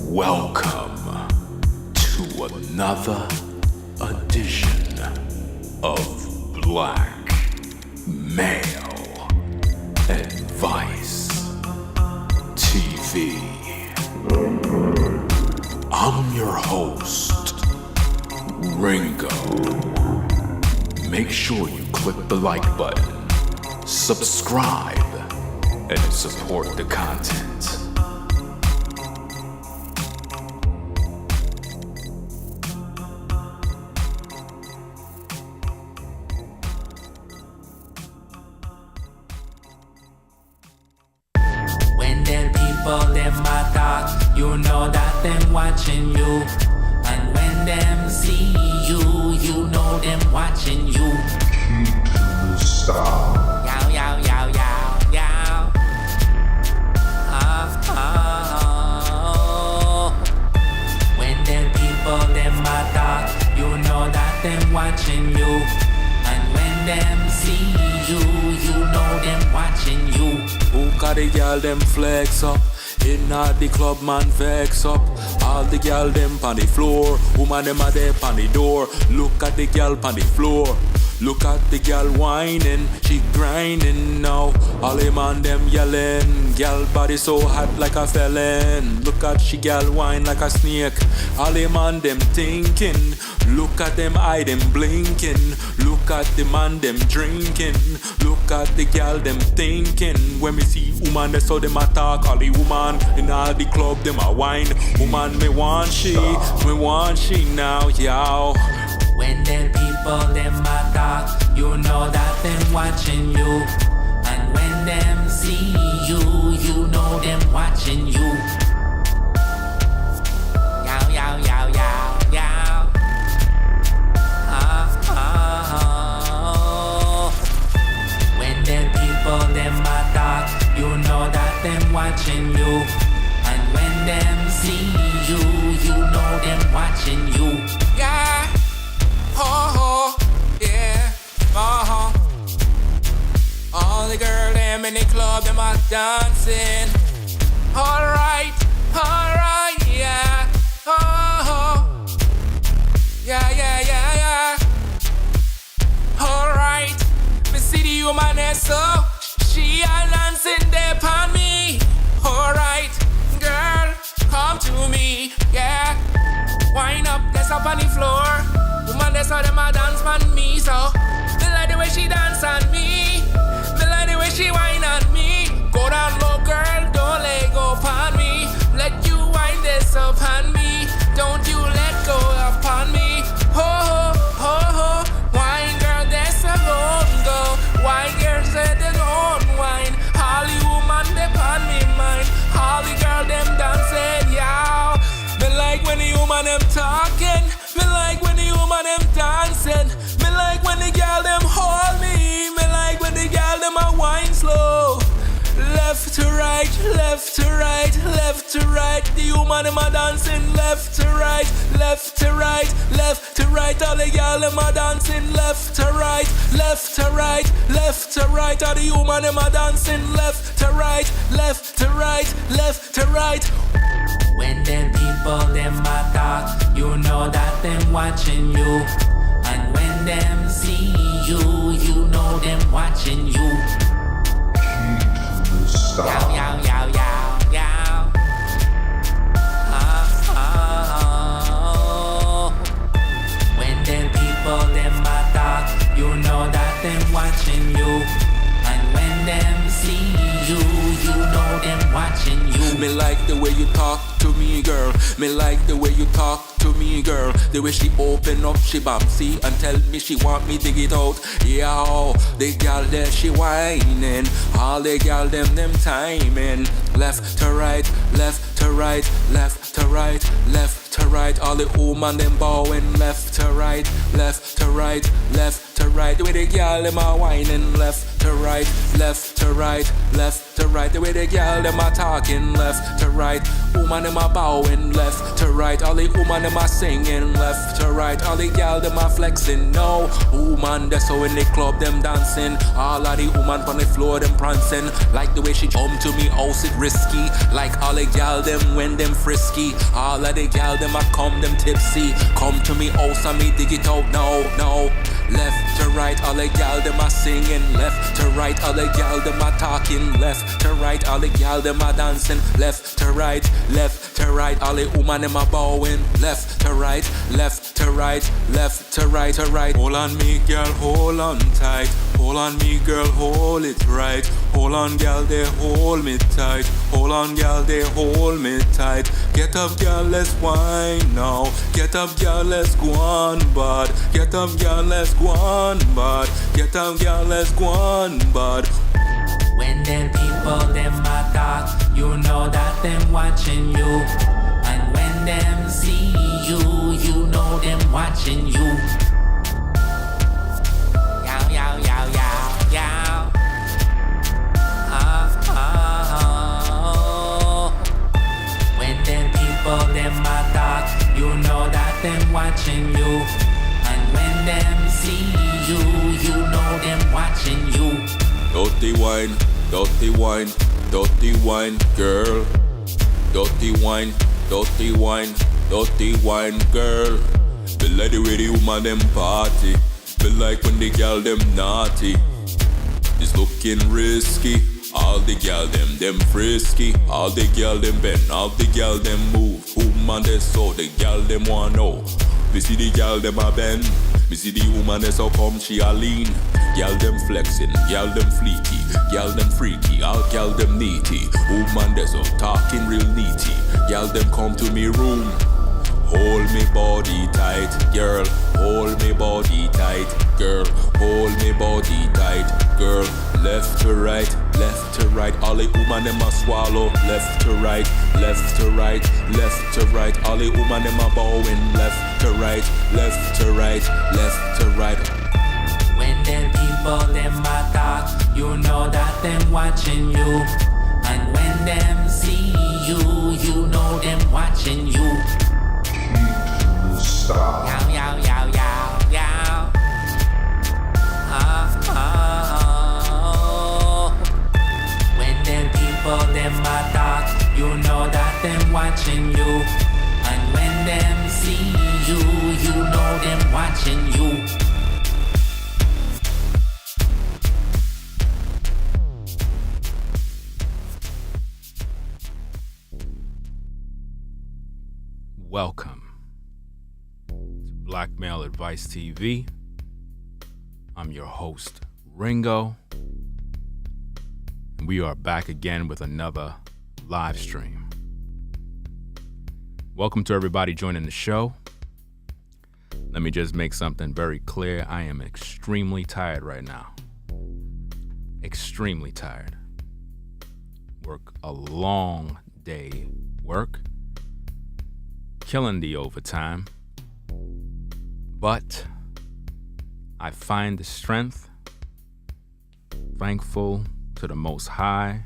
Welcome to another edition of Black Male Advice TV. I'm your host, Ringo. Make sure you click the like button, subscribe, and support the content. Them a talk, you know that them watching you. And when them see you, you know them watching you. Stop. Yow, yow, yow, yow, yow. When them people them a talk, you know that them watching you. And when them see you, you know them watching you. Who got the girl them flex up? Inna the club man vex up. All the girl them pon the floor. Woman them a there pon the door. Look at the girl pon the floor. Look at the girl whining, she grinding now. All the man them yelling. Girl body so hot like a felon. Look at she girl whine like a snake. All the man them thinking. Look at them eye them blinking. Look at the man them drinking. Look at the girl them thinking. When me see woman, that's how them attack. All the woman in all the club them a whine. Woman me want she now, yow. When them people them a talk, you know that them watching you. And when them see you, you know them watching you. Yow, yow, yow, yow, yow. When them people them a talk, you know that them watching you. And when them see you, you know them watching you. Yeah. Oh, yeah, all the girls them in the club, them are dancing. Alright, yeah. Oh, yeah. Alright, me see the woman so she a dancing there upon me. Alright, girl, come to me, yeah. Wind up, that's up on the floor. Woman, that's how them a dance on me, so me like the way she dance on me. Me like the way she whine on me. Go down low, girl, don't let go upon me. Let you wind this upon me. Don't you let go upon me. Ho, ho, ho, wine, girl, that's a long go. Wine, girl, say they don't wine. Holly woman, they upon me mind. Holly girl, them dancing, yow. Me like when the woman them talking. Me like when the woman them dancing. Me like when the girl them hold me. Me like when the girl them a wine slow. Left to right, left to right, left to right. The woman them a dancing left to right, left to right, left to right. All the girl them a dancing left to right, left to right, left to right. All the woman them a dancing left to right, left to right, left to right. When them people them a talk, you know that them watching you. And when them see you, you know them watching you. Stop. Yow, yow, yow, yow, yow. When them people them a talk, you know that them watching you. And when them see you, you know them watching you. Me like the way you talk to me, girl. Me like the way you talk to me, girl. The way she open up, she bouncy and tell me she want me dig it out. Yo, the girl there she whining. All the girl them timing. Left to right, left to right, left to right, left left to right. All the woman them bowing left to right, left to right, left to right. The way the girl them are whining left to right, left to right, left to right. The way the girl them are talking left to right. Woman them are bowing left to right. All the woman them are singing left to right. All the girl them are flexing. No woman that's so in the club them dancing. All of the woman on the floor them prancing. Like the way she jump to me house it risky. Like all the girl them when them frisky. All of the girl them a come them tipsy. Come to me house and me dig it out. No, no. Left to right, all the gal them are singing. Left to right, all the gal them are talking. Left to right, all the gal them are dancing. Left to right, left to right, all the woman them are bowing. Left to right, left to right, left to right, to right. Hold on me girl, hold on tight. Hold on me girl, hold it right. Hold on girl, they hold me tight. Hold on girl, they hold me tight. Get up girl, let's whine now. Get up girl, let's go on bud. Get up girl, let's go on bud. Get up girl, let's go on bud. When them people them a talk, you know that them watching you. And when them see you, you know them watching you. Yow, yow, yow, yow, yow. When them people them a talk, you know that them watching you. And when them see you, you know them watching you. Dirty wine, dirty wine, dirty wine, girl. Dirty wine, dirty wine, dirty wine, girl. The lady with the woman them party. Be like when the girl them naughty. It's looking risky. All the girl them frisky. All the girl them bend, all the girl them move. Woman they so the girl them want know. Me see the girl them a bend. Me see the woman that's how come she a lean. Girl them flexing, girl them fleeky, girl them freaky, all girl them neaty. Woman that's how talking real neaty. Girl them come to me room. Hold me body tight, girl. Hold me body tight, girl. Hold me body tight, girl. Left to right, left to right. All the woman them a swallow. Left to right, left to right, left to right. All the woman them a bowing. Left to right, left to right, left to right. When them people them a talk, you know that them watching you. And when them see you, you know them watching you. Stop. Yow, yow, yow, yow, yow. When them people them a talk, you know that them watching you. And when them see you, you know them watching you. Welcome to Black Male Advice TV. I'm your host, Ringo. And we are back again with another live stream. Welcome to everybody joining the show. Let me just make something very clear. I am extremely tired right now. Extremely tired. Work a long day work. Killing the overtime, but I find the strength, thankful to the Most High,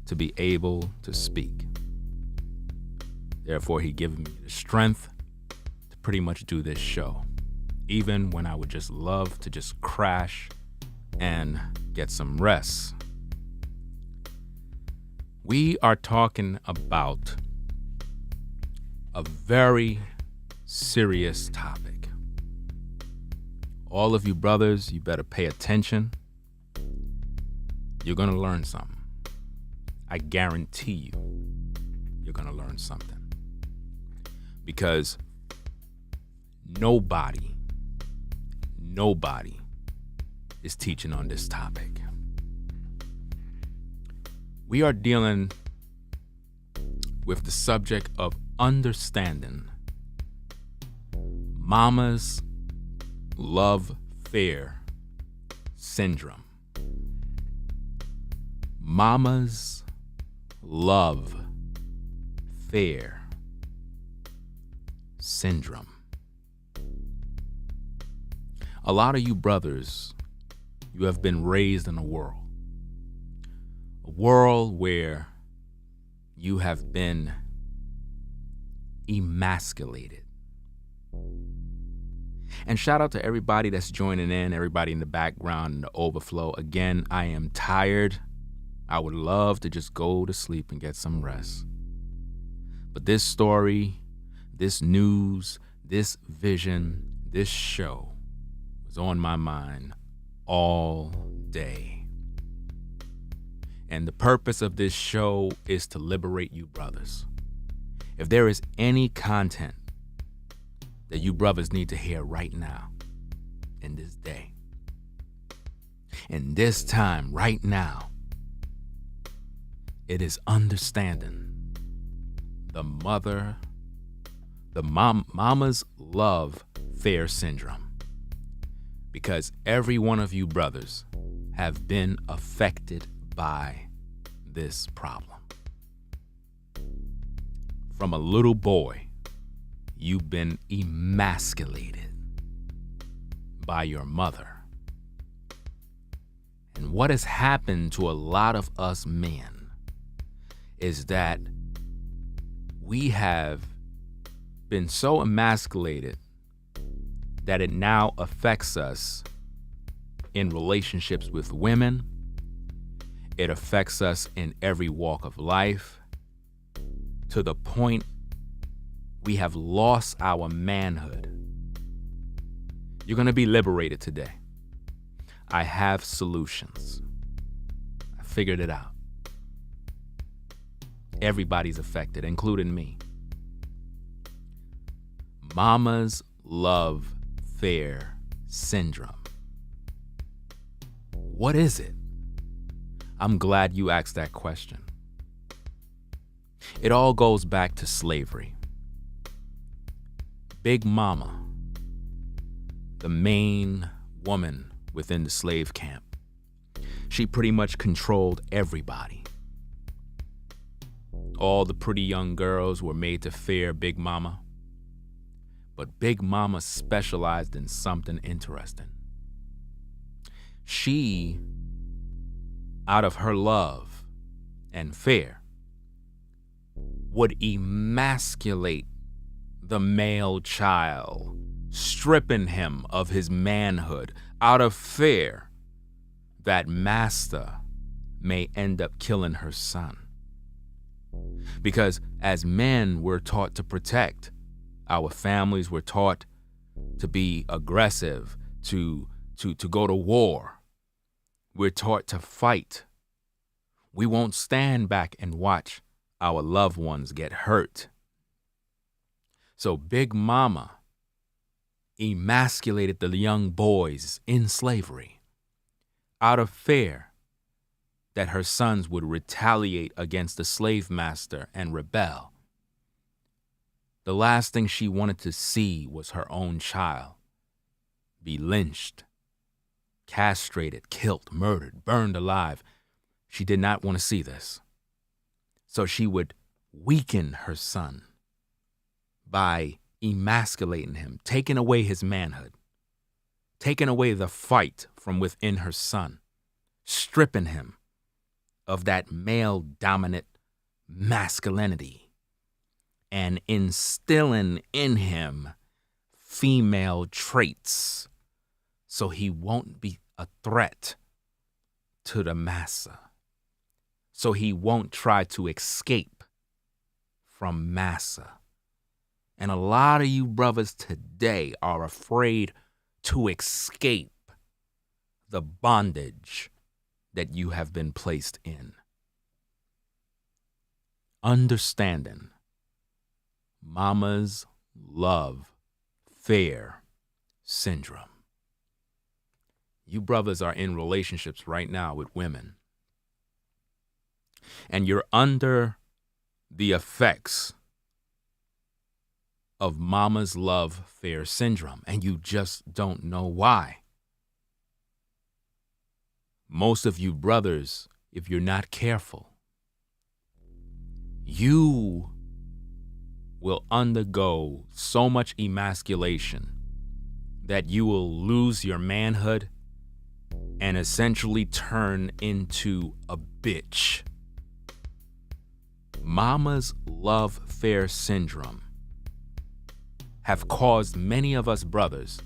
to be able to speak. Therefore, He given me the strength to pretty much do this show, even when I would just love to just crash and get some rest. We are talking about a very serious topic. All of you brothers, you better pay attention. You're gonna learn something. I guarantee you're gonna learn something. Because nobody is teaching on this topic. We are dealing with the subject of understanding Mama's love fear syndrome. Mama's love fear syndrome. A lot of you brothers, you have been raised in a world where you have been emasculated. And shout out to everybody that's joining in, everybody in the background, in the overflow. Again, I am tired. I would love to just go to sleep and get some rest. But this story, this news, this vision, this show was on my mind all day. And the purpose of this show is to liberate you brothers. If there is any content that you brothers need to hear right now, in this day, in this time, right now, it is understanding the mama's love affair syndrome. Because every one of you brothers have been affected by this problem. From a little boy, you've been emasculated by your mother. And what has happened to a lot of us men is that we have been so emasculated that it now affects us in relationships with women. It affects us in every walk of life, to the point we have lost our manhood. You're going to be liberated today. I have solutions. I figured it out. Everybody's affected, including me. Mama's love affair syndrome. What is it? I'm glad you asked that question. It all goes back to slavery. Big Mama, the main woman within the slave camp, she pretty much controlled everybody. All the pretty young girls were made to fear Big Mama, but Big Mama specialized in something interesting. She, out of her love and fear, would emasculate the male child, stripping him of his manhood out of fear that master may end up killing her son. Because as men, we're taught to protect. Our families were taught to be aggressive, to go to war. We're taught to fight. We won't stand back and watch our loved ones get hurt. So Big Mama emasculated the young boys in slavery out of fear that her sons would retaliate against the slave master and rebel. The last thing she wanted to see was her own child be lynched, castrated, killed, murdered, burned alive. She did not want to see this. So she would weaken her son by emasculating him, taking away his manhood, taking away the fight from within her son, stripping him of that male-dominant masculinity, and instilling in him female traits so he won't be a threat to the massa, so he won't try to escape from massa. And a lot of you brothers today are afraid to escape the bondage that you have been placed in. Understanding Mama's love affair syndrome. You brothers are in relationships right now with women, and you're under the effects of Mama's love affair syndrome, and you just don't know why. Most of you brothers, if you're not careful, you will undergo so much emasculation that you will lose your manhood and essentially turn into a bitch. Mama's love affair syndrome have caused many of us brothers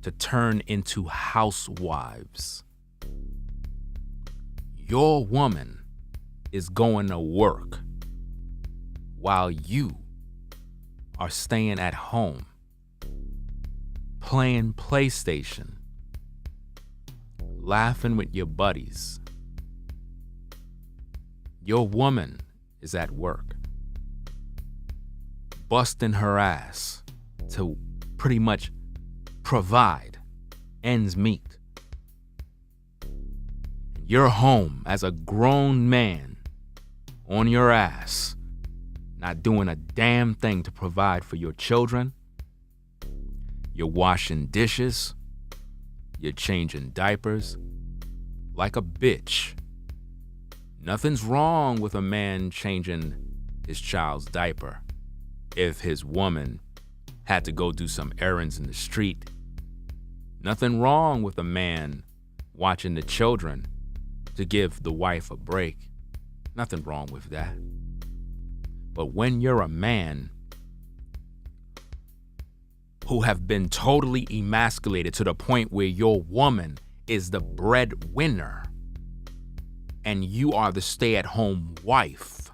to turn into housewives. Your woman is going to work while you are staying at home playing PlayStation, laughing with your buddies. Your woman is at work, busting her ass to pretty much provide ends meet. You're home as a grown man on your ass, not doing a damn thing to provide for your children. You're washing dishes. You're changing diapers like a bitch. Nothing's wrong with a man changing his child's diaper if his woman had to go do some errands in the street. Nothing wrong with a man watching the children to give the wife a break. Nothing wrong with that. But when you're a man who have been totally emasculated to the point where your woman is the breadwinner and you are the stay-at-home wife,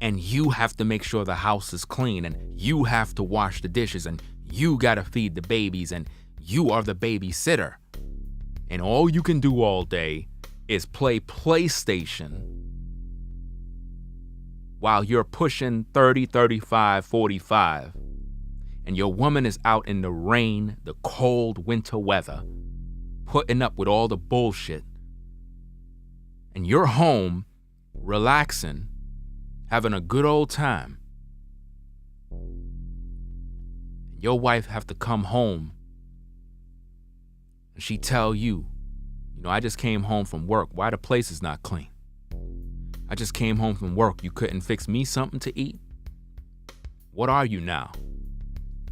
and you have to make sure the house is clean, and you have to wash the dishes, and you gotta feed the babies, and you are the babysitter, and all you can do all day is play PlayStation while you're pushing 30, 35, 45, and your woman is out in the rain, the cold winter weather, putting up with all the bullshit, and you're home, relaxing, having a good old time. Your wife have to come home and she tell you, I just came home from work. Why the place is not clean? I just came home from work. You couldn't fix me something to eat? What are you now?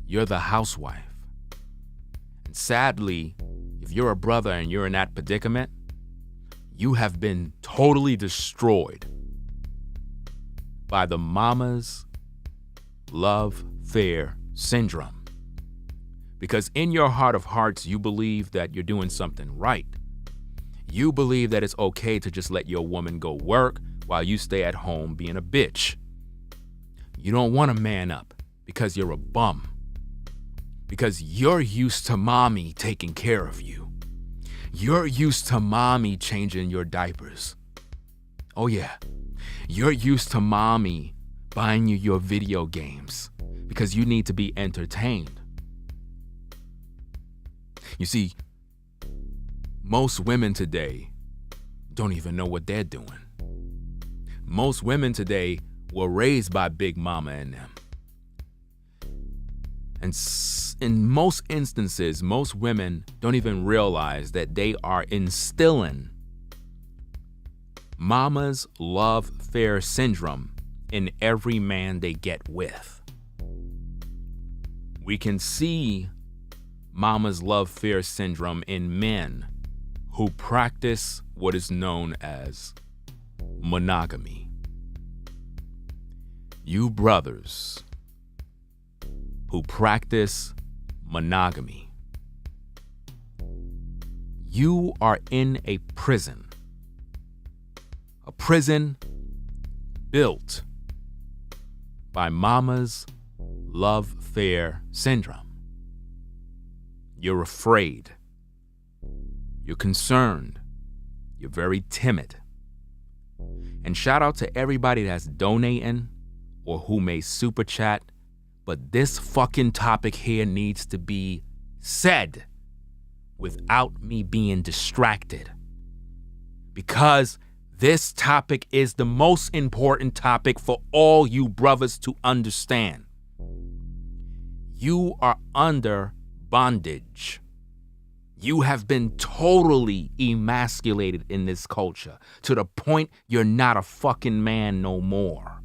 You're the housewife. And sadly, if you're a brother and you're in that predicament, you have been totally destroyed by the mama's love affair syndrome. Because in your heart of hearts, you believe that you're doing something right. You believe that it's okay to just let your woman go work while you stay at home being a bitch. You don't want to man up because you're a bum. Because you're used to mommy taking care of you. You're used to mommy changing your diapers. Oh yeah, you're used to mommy buying you your video games because you need to be entertained. You see, most women today don't even know what they're doing. Most women today were raised by Big Mama and them. And in most instances, most women don't even realize that they are instilling mama's love affair syndrome in every man they get with. We can see mama's love affair syndrome in men who practice what is known as monogamy. You brothers who practice monogamy, you are in a prison built by mama's love affair syndrome. You're afraid. You're concerned. You're very timid. And shout out to everybody that's donating or who may super chat, but this fucking topic here needs to be said without me being distracted. Because this topic is the most important topic for all you brothers to understand. You are under bondage. You have been totally emasculated in this culture to the point you're not a fucking man no more.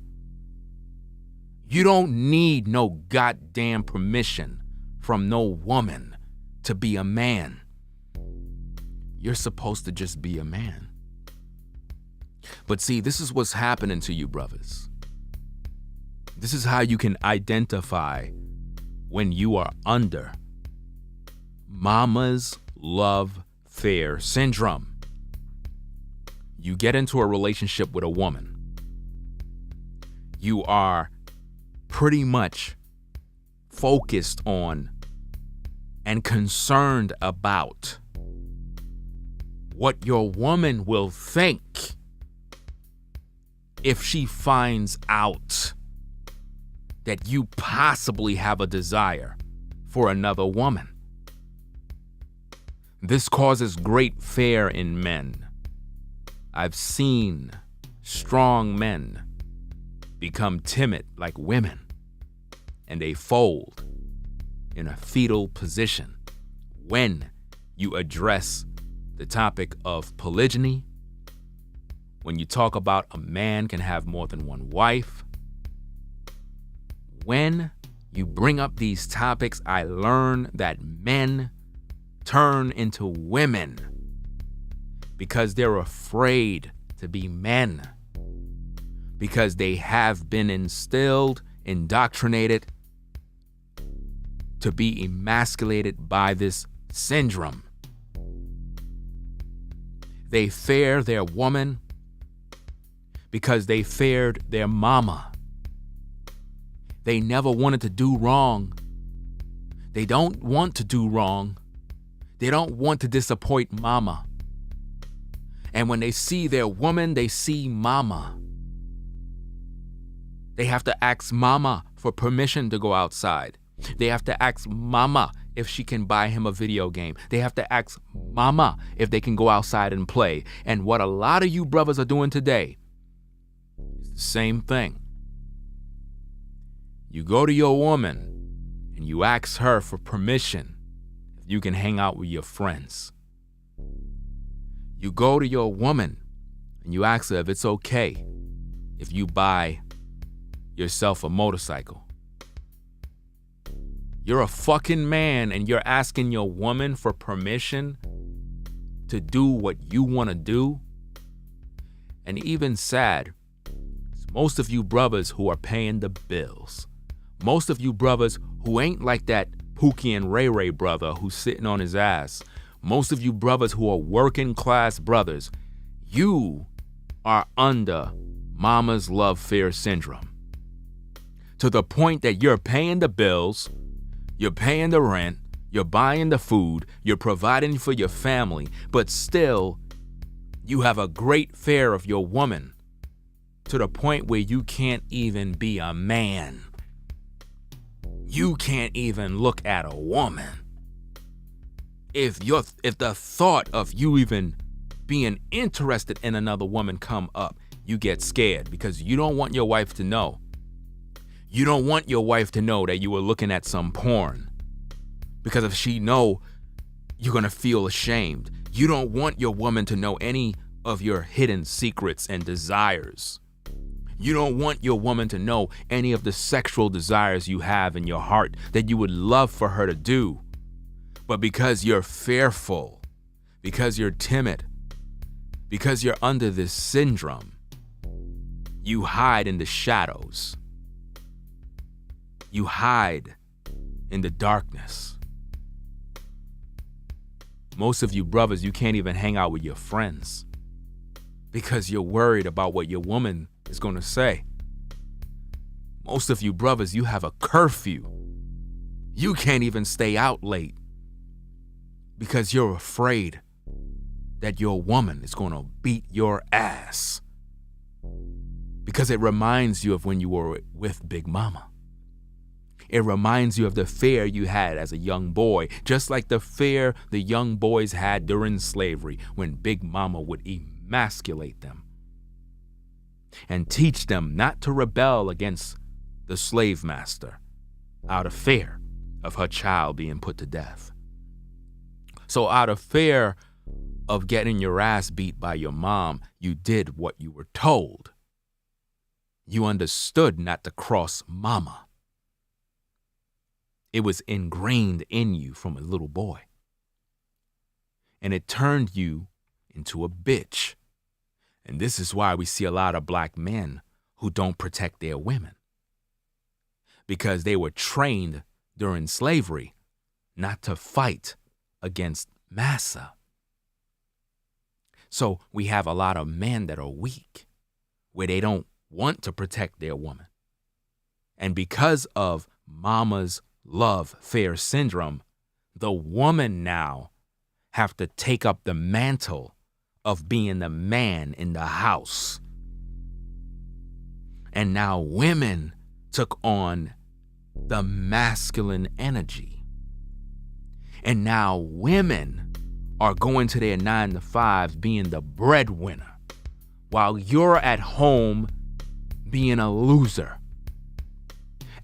You don't need no goddamn permission from no woman to be a man. You're supposed to just be a man. But see, this is what's happening to you, brothers. This is how you can identify when you are under mama's love fear syndrome. You get into a relationship with a woman. You are pretty much focused on and concerned about what your woman will think if she finds out that you possibly have a desire for another woman. This causes great fear in men. I've seen strong men become timid like women, and they fold in a fetal position when you address the topic of polygyny, when you talk about a man can have more than one wife. When you bring up these topics, I learn that men turn into women because they're afraid to be men, because they have been instilled, indoctrinated to be emasculated by this syndrome. They fear their woman because they feared their mama. They never wanted to do wrong. They don't want to do wrong. They don't want to disappoint mama. And when they see their woman, they see mama. They have to ask mama for permission to go outside. They have to ask mama if she can buy him a video game. They have to ask mama if they can go outside and play. And what a lot of you brothers are doing today is the same thing. You go to your woman and you ask her for permission if you can hang out with your friends. You go to your woman and you ask her if it's okay if you buy yourself a motorcycle. You're a fucking man and you're asking your woman for permission to do what you want to do. And even sad, most of you brothers who are paying the bills, most of you brothers who ain't like that Pookie and Ray Ray brother who's sitting on his ass, most of you brothers who are working class brothers, you are under mama's love fear syndrome. To the point that you're paying the bills, you're paying the rent, you're buying the food, you're providing for your family, but still, you have a great fear of your woman to the point where you can't even be a man. You can't even look at a woman. If the thought of you even being interested in another woman come up, you get scared because you don't want your wife to know. You don't want your wife to know that you were looking at some porn. Because if she know, you're going to feel ashamed. You don't want your woman to know any of your hidden secrets and desires. You don't want your woman to know any of the sexual desires you have in your heart that you would love for her to do. But because you're fearful, because you're timid, because you're under this syndrome, you hide in the shadows. You hide in the darkness. Most of you brothers, you can't even hang out with your friends because you're worried about what your woman is going to say. Most of you brothers, you have a curfew. You can't even stay out late because you're afraid that your woman is going to beat your ass because it reminds you of when you were with Big Mama. It reminds you of the fear you had as a young boy, just like the fear the young boys had during slavery when Big Mama would emasculate them and teach them not to rebel against the slave master out of fear of her child being put to death. So out of fear of getting your ass beat by your mom, you did what you were told. You understood not to cross mama. It was ingrained in you from a little boy. And it turned you into a bitch. And this is why we see a lot of black men who don't protect their women. Because they were trained during slavery not to fight against massa. So we have a lot of men that are weak, where they don't want to protect their woman. And because of mama's love fear syndrome, the woman now have to take up the mantle of being the man in the house. And now women took on the masculine energy. And now women are going to their 9 to 5 being the breadwinner, while you're at home being a loser.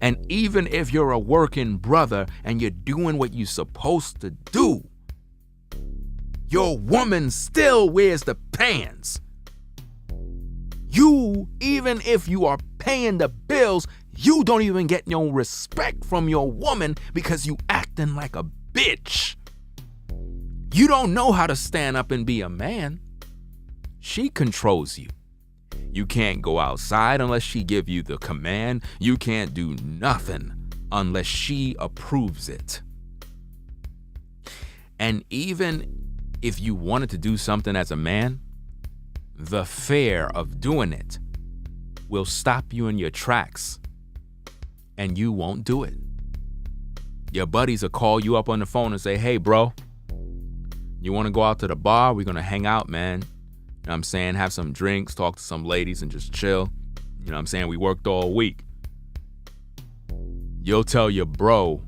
And even if you're a working brother and you're doing what you're supposed to do, your woman still wears the pants. You, even if you are paying the bills, you don't even get no respect from your woman because you acting like a bitch. You don't know how to stand up and be a man. She controls you. You can't go outside unless she give you the command. You can't do nothing unless she approves it. And even if you wanted to do something as a man, the fear of doing it will stop you in your tracks and you won't do it. Your buddies will call you up on the phone and say, hey, bro, you want to go out to the bar? We're going to hang out, man. You know what I'm saying? Have some drinks, talk to some ladies, and just chill. You know what I'm saying? We worked all week. You'll tell your bro,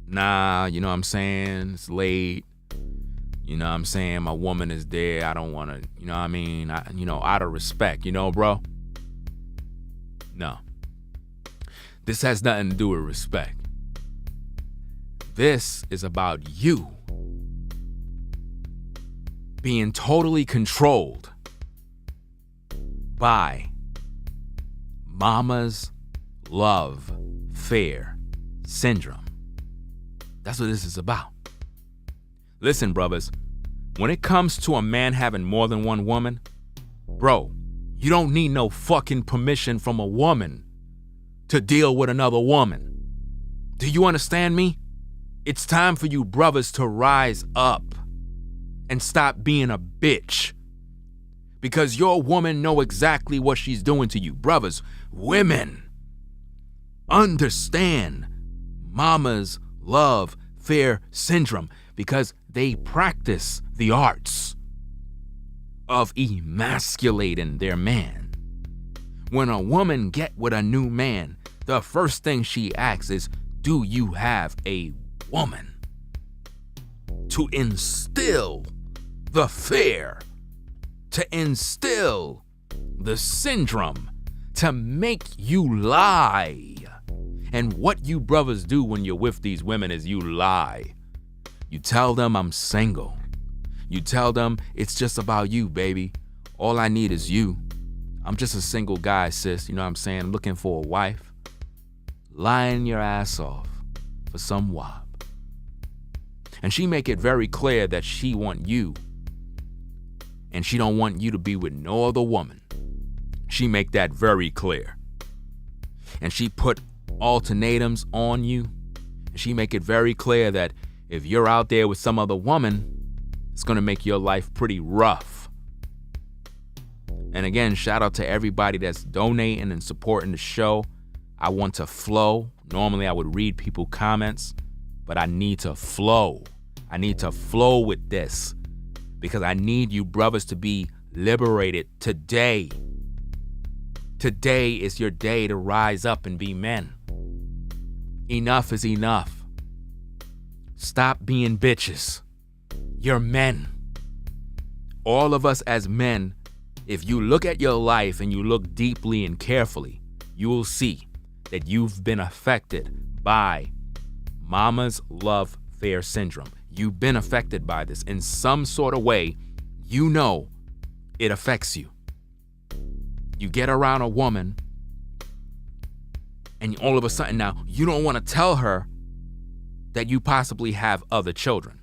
nah, you know what I'm saying? It's late. You know what I'm saying? My woman is there. I don't want to, you know what I mean? Out of respect, bro? No. This has nothing to do with respect. This is about you being totally controlled by mama's love fear syndrome. That's what this is about. Listen, brothers, when it comes to a man having more than one woman, bro, you don't need no fucking permission from a woman to deal with another woman. Do you understand me? It's time for you brothers to rise up and stop being a bitch. Because your woman know exactly what she's doing to you. Brothers, women, understand mama's love fear syndrome because they practice the arts of emasculating their man. When a woman get with a new man, the first thing she asks is, do you have a woman? To instill the fear, to instill the syndrome, to make you lie. And what you brothers do when you're with these women is you lie. You tell them I'm single. You tell them it's just about you, baby. All I need is you. I'm just a single guy, sis. You know what I'm saying? I'm looking for a wife. Lying your ass off for some wob. And she make it very clear that she want you. And she don't want you to be with no other woman. She make that very clear. And she put ultimatums on you. And she make it very clear that if you're out there with some other woman, it's gonna make your life pretty rough. And again, shout out to everybody that's donating and supporting the show. I want to flow. Normally I would read people's comments, but I need to flow. I need to flow with this because I need you brothers to be liberated today. Today is your day to rise up and be men. Enough is enough. Stop being bitches. You're men. All of us as men, if you look at your life and you look deeply and carefully, you will see that you've been affected by mama's love fear syndrome. You've been affected by this in some sort of way. You know it affects you. You get around a woman, and all of a sudden now, you don't want to tell her that you possibly have other children.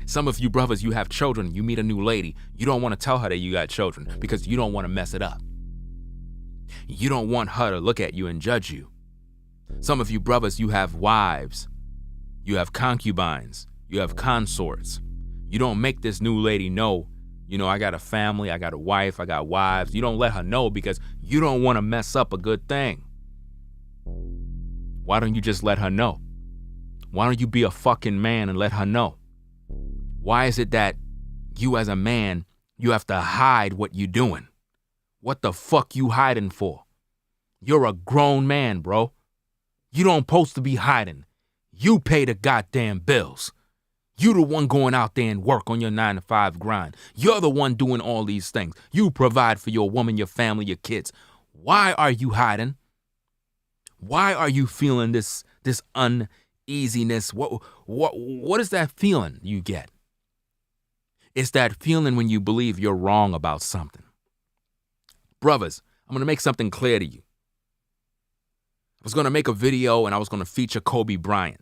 Some of you brothers, you have children, you meet a new lady, you don't want to tell her that you got children because you don't want to mess it up. You don't want her to look at you and judge you. Some of you brothers, you have wives, you have concubines, you have consorts. You don't make this new lady know, I got a family, I got a wife, I got wives. You don't let her know because you don't want to mess up a good thing. Why don't you just let her know? Why don't you be a fucking man and let her know? Why is it that you as a man, you have to hide what you're doing? What the fuck you hiding for? You're a grown man, bro. You don't supposed to be hiding. You pay the goddamn bills. You the one going out there and work on your 9-to-5 grind. You're the one doing all these things. You provide for your woman, your family, your kids. Why are you hiding? Why are you feeling this uneasiness? What is that feeling you get? It's that feeling when you believe you're wrong about something. Brothers, I'm going to make something clear to you. I was going to make a video and I was going to feature Kobe Bryant.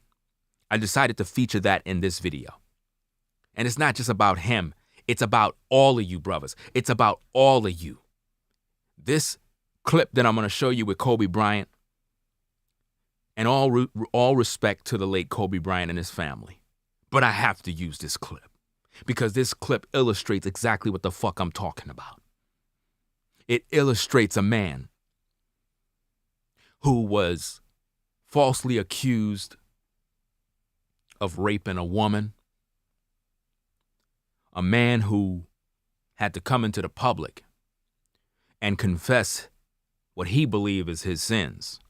I decided to feature that in this video. And it's not just about him. It's about all of you brothers. It's about all of you. This clip that I'm going to show you with Kobe Bryant, and all respect to the late Kobe Bryant and his family. But I have to use this clip because this clip illustrates exactly what the fuck I'm talking about. It illustrates a man who was falsely accused of raping a woman, a man who had to come into the public and confess what he believed is his sins.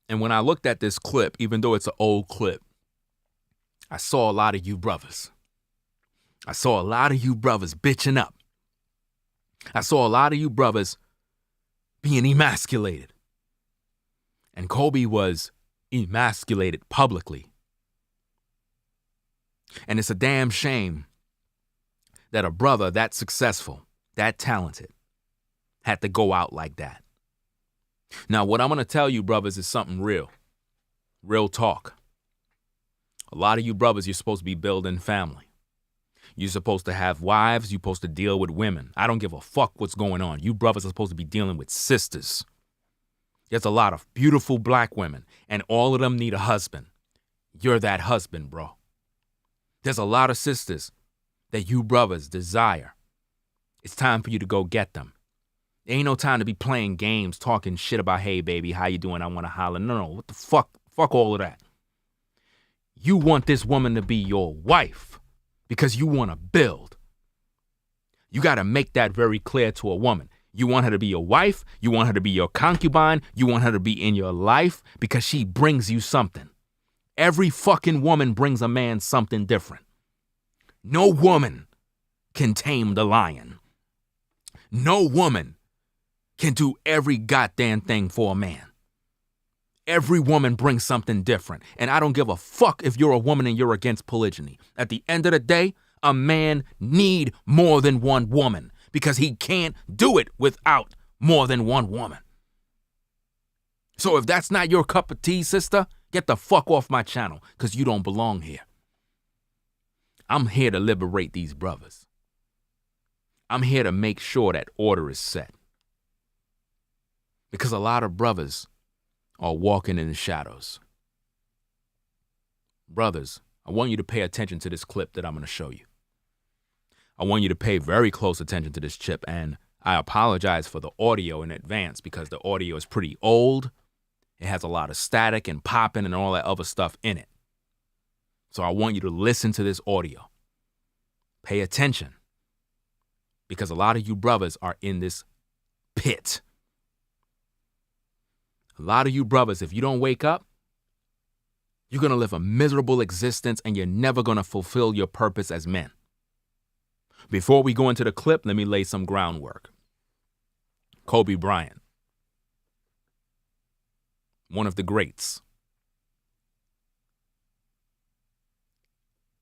And when I looked at this clip, even though it's an old clip, I saw a lot of you brothers. I saw a lot of you brothers bitching up. I saw a lot of you brothers being emasculated. And Kobe was emasculated publicly. And it's a damn shame that a brother that successful, that talented, had to go out like that. Now, what I'm going to tell you, brothers, is something real. Real talk. A lot of you brothers, you're supposed to be building family. You're supposed to have wives. You're supposed to deal with women. I don't give a fuck what's going on. You brothers are supposed to be dealing with sisters. There's a lot of beautiful black women, and all of them need a husband. You're that husband, bro. There's a lot of sisters that you brothers desire. It's time for you to go get them. There ain't no time to be playing games, talking shit about, hey, baby, how you doing? I want to holler. No, what the fuck? Fuck all of that. You want this woman to be your wife because you want to build. You got to make that very clear to a woman. You want her to be your wife. You want her to be your concubine. You want her to be in your life because she brings you something. Every fucking woman brings a man something different. No woman can tame the lion. No woman can do every goddamn thing for a man. Every woman brings something different. And I don't give a fuck if you're a woman and you're against polygyny. At the end of the day, a man need more than one woman because he can't do it without more than one woman. So if that's not your cup of tea, sister, get the fuck off my channel because you don't belong here. I'm here to liberate these brothers. I'm here to make sure that order is set. Because a lot of brothers are walking in the shadows. Brothers, I want you to pay attention to this clip that I'm going to show you. I want you to pay very close attention to this chip, and I apologize for the audio in advance because the audio is pretty old. It has a lot of static and popping and all that other stuff in it. So I want you to listen to this audio. Pay attention. Because a lot of you brothers are in this pit. A lot of you brothers, if you don't wake up, you're going to live a miserable existence and you're never going to fulfill your purpose as men. Before we go into the clip, let me lay some groundwork. Kobe Bryant, one of the greats.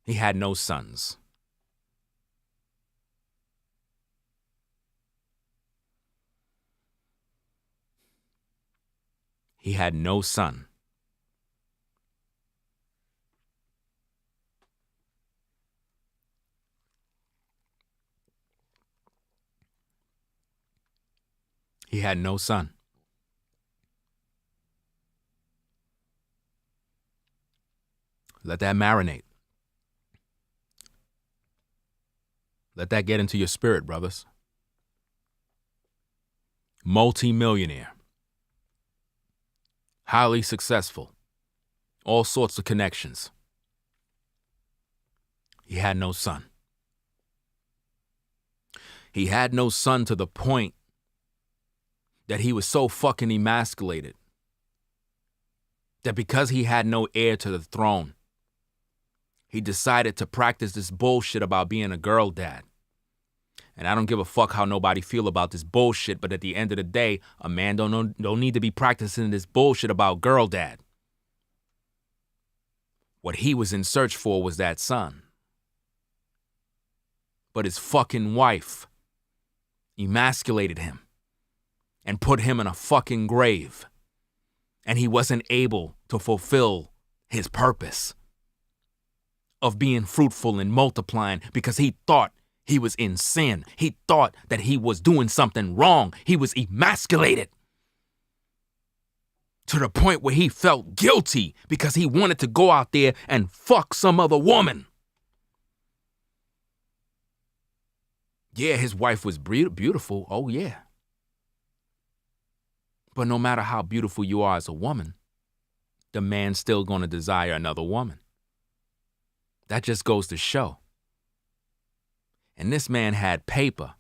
He had no sons. He had no son. He had no son. Let that marinate. Let that get into your spirit, brothers. Multi-millionaire. Highly successful. All sorts of connections. He had no son. He had no son to the point that he was so fucking emasculated that because he had no heir to the throne, he decided to practice this bullshit about being a girl dad. And I don't give a fuck how nobody feel about this bullshit, but at the end of the day, a man don't need to be practicing this bullshit about girl dad. What he was in search for was that son. But his fucking wife emasculated him and put him in a fucking grave. And he wasn't able to fulfill his purpose of being fruitful and multiplying because he thought he was in sin. He thought that he was doing something wrong. He was emasculated to the point where he felt guilty because he wanted to go out there and fuck some other woman. Yeah, his wife was beautiful. Oh, yeah. But no matter how beautiful you are as a woman, the man's still going to desire another woman. That just goes to show. And this man had paper.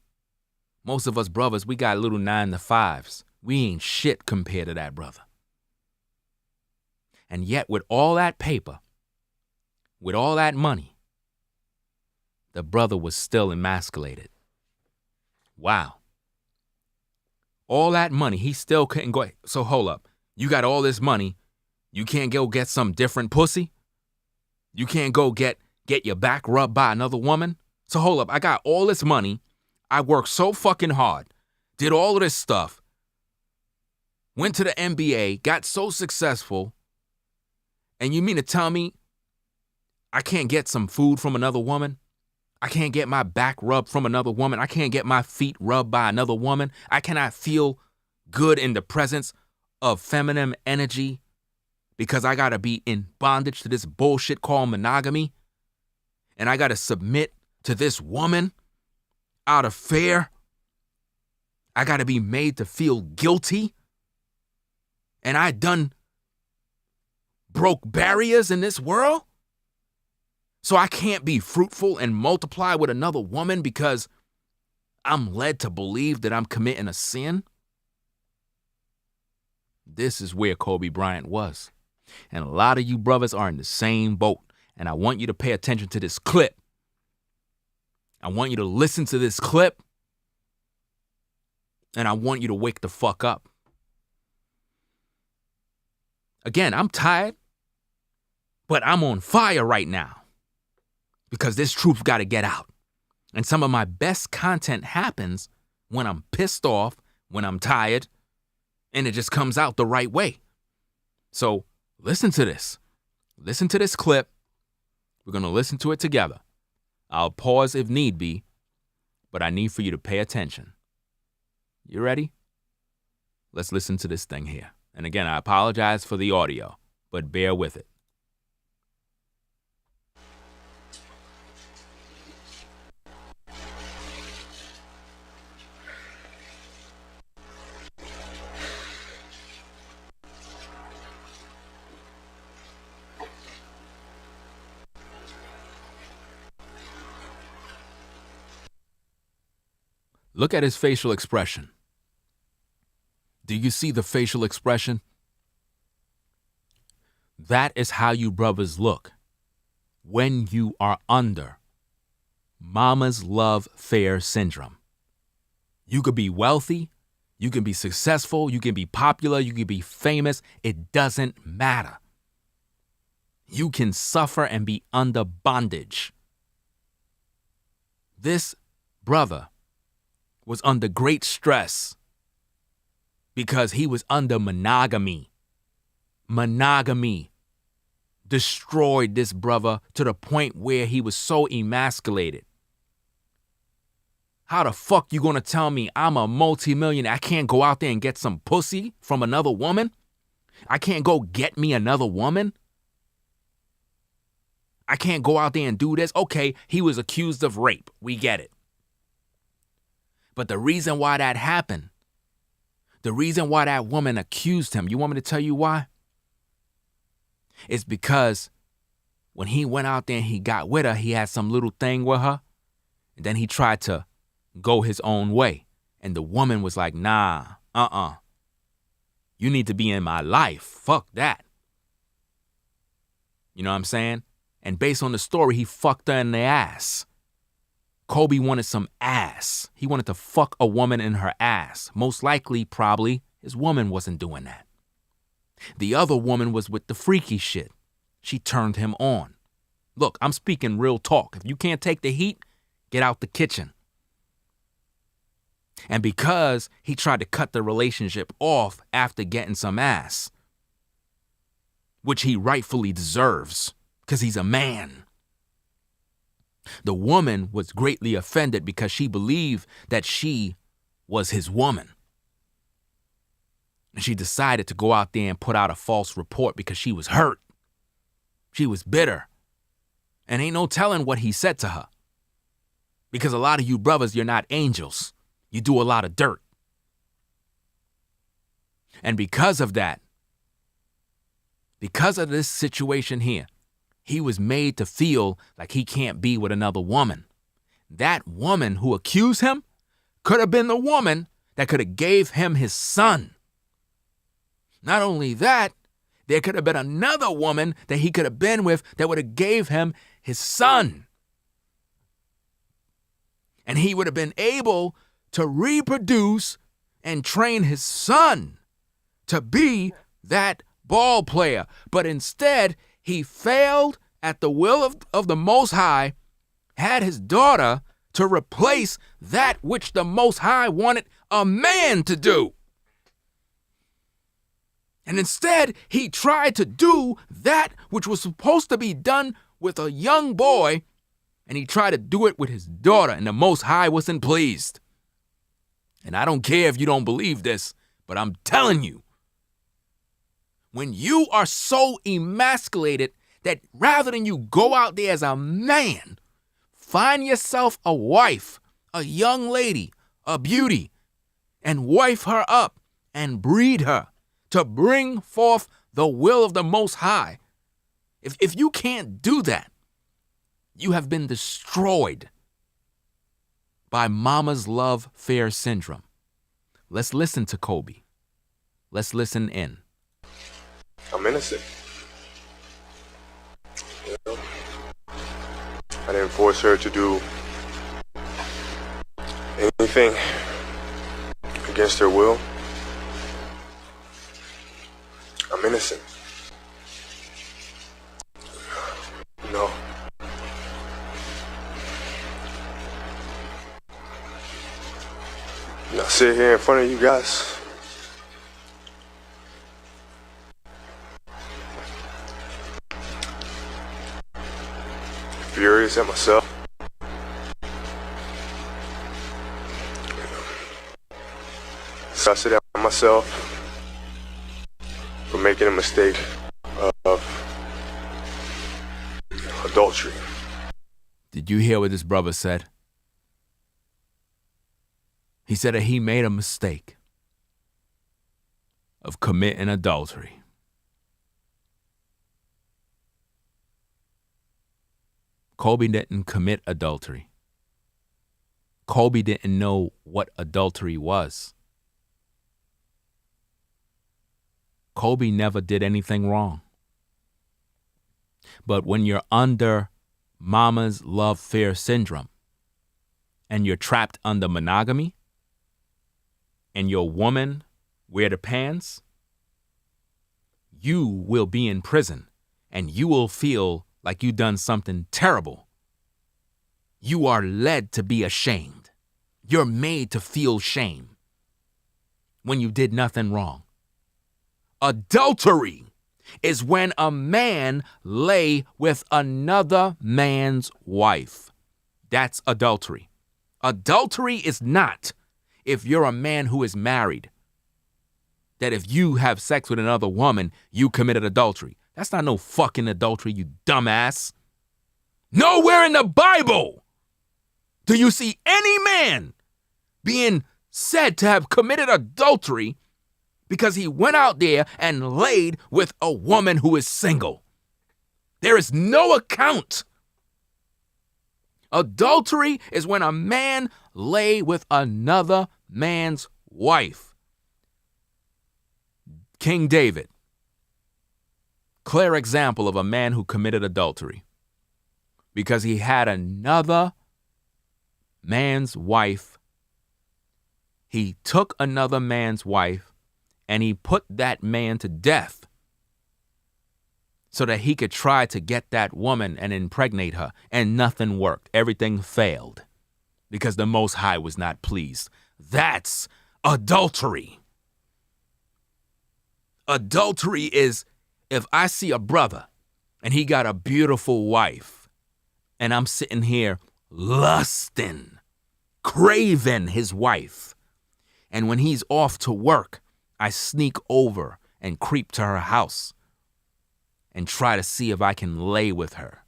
Most of us brothers, we got little 9 to 5s. We ain't shit compared to that brother. And yet with all that paper, with all that money, the brother was still emasculated. Wow. All that money, he still couldn't go. So hold up. You got all this money. You can't go get some different pussy? You can't go get your back rubbed by another woman? So hold up. I got all this money. I worked so fucking hard. Did all of this stuff. Went to the NBA. Got so successful. And you mean to tell me I can't get some food from another woman? I can't get my back rubbed from another woman. I can't get my feet rubbed by another woman. I cannot feel good in the presence of feminine energy because I got to be in bondage to this bullshit called monogamy. And I got to submit to this woman out of fear. I got to be made to feel guilty. And I done broke barriers in this world. So I can't be fruitful and multiply with another woman because I'm led to believe that I'm committing a sin. This is where Kobe Bryant was. And a lot of you brothers are in the same boat. And I want you to pay attention to this clip. I want you to listen to this clip. And I want you to wake the fuck up. Again, I'm tired, but I'm on fire right now. Because this truth got to get out. And some of my best content happens when I'm pissed off, when I'm tired, and it just comes out the right way. So listen to this. Listen to this clip. We're going to listen to it together. I'll pause if need be, but I need for you to pay attention. You ready? Let's listen to this thing here. And again, I apologize for the audio, but bear with it. Look at his facial expression. Do you see the facial expression? That is how you brothers look when you are under mama's love affair syndrome. You could be wealthy, you can be successful, you can be popular, you can be famous. It doesn't matter. You can suffer and be under bondage. This brother was under great stress because he was under monogamy. Monogamy destroyed this brother to the point where he was so emasculated. How the fuck you gonna tell me I'm a multimillionaire? I can't go out there and get some pussy from another woman? I can't go get me another woman? I can't go out there and do this? Okay, he was accused of rape. We get it. But the reason why that happened, the reason why that woman accused him, you want me to tell you why? It's because when he went out there and he got with her, he had some little thing with her, and then he tried to go his own way. And the woman was like, nah, you need to be in my life. Fuck that. You know what I'm saying? And based on the story, he fucked her in the ass. Kobe wanted some ass. He wanted to fuck a woman in her ass. Most likely, probably, his woman wasn't doing that. The other woman was with the freaky shit. She turned him on. Look, I'm speaking real talk. If you can't take the heat, get out the kitchen. And because he tried to cut the relationship off after getting some ass, which he rightfully deserves, because he's a man, the woman was greatly offended because she believed that she was his woman. And she decided to go out there and put out a false report because she was hurt. She was bitter. And ain't no telling what he said to her. Because a lot of you brothers, you're not angels. You do a lot of dirt. And because of that, because of this situation here, he was made to feel like he can't be with another woman. That woman who accused him could have been the woman that could have gave him his son. Not only that, there could have been another woman that he could have been with that would have gave him his son. And he would have been able to reproduce and train his son to be that ball player. But instead, he failed at the will of the Most High, had his daughter to replace that which the Most High wanted a man to do. And instead, he tried to do that which was supposed to be done with a young boy, and he tried to do it with his daughter, and the Most High wasn't pleased. And I don't care if you don't believe this, but I'm telling you, when you are so emasculated that rather than you go out there as a man, find yourself a wife, a young lady, a beauty, and wife her up and breed her to bring forth the will of the Most High. If you can't do that, you have been destroyed by mama's love fear syndrome. Let's listen to Kobe. Let's listen in. I'm innocent. You know? I didn't force her to do anything against her will. I'm innocent. No. Now sit here in front of you guys. Furious at myself. So I sit at myself for making a mistake of adultery. Did you hear what this brother said? He said that he made a mistake of committing adultery. Kobe didn't commit adultery. Kobe didn't know what adultery was. Kobe never did anything wrong. But when you're under mama's love fear syndrome and you're trapped under monogamy and your woman wear the pants, you will be in prison and you will feel like you done something terrible. You are led to be ashamed. You're made to feel shame when you did nothing wrong. Adultery is when a man lay with another man's wife. That's adultery. Adultery is not if you're a man who is married, that if you have sex with another woman, you committed adultery. That's not no fucking adultery, you dumbass. Nowhere in the Bible do you see any man being said to have committed adultery because he went out there and laid with a woman who is single. There is no account. Adultery is when a man lay with another man's wife. King David, clear example of a man who committed adultery because he had another man's wife. He took another man's wife and he put that man to death so that he could try to get that woman and impregnate her, and nothing worked. Everything failed because the Most High was not pleased. That's adultery. Adultery is if I see a brother and he got a beautiful wife and I'm sitting here lusting, craving his wife, and when he's off to work, I sneak over and creep to her house and try to see if I can lay with her.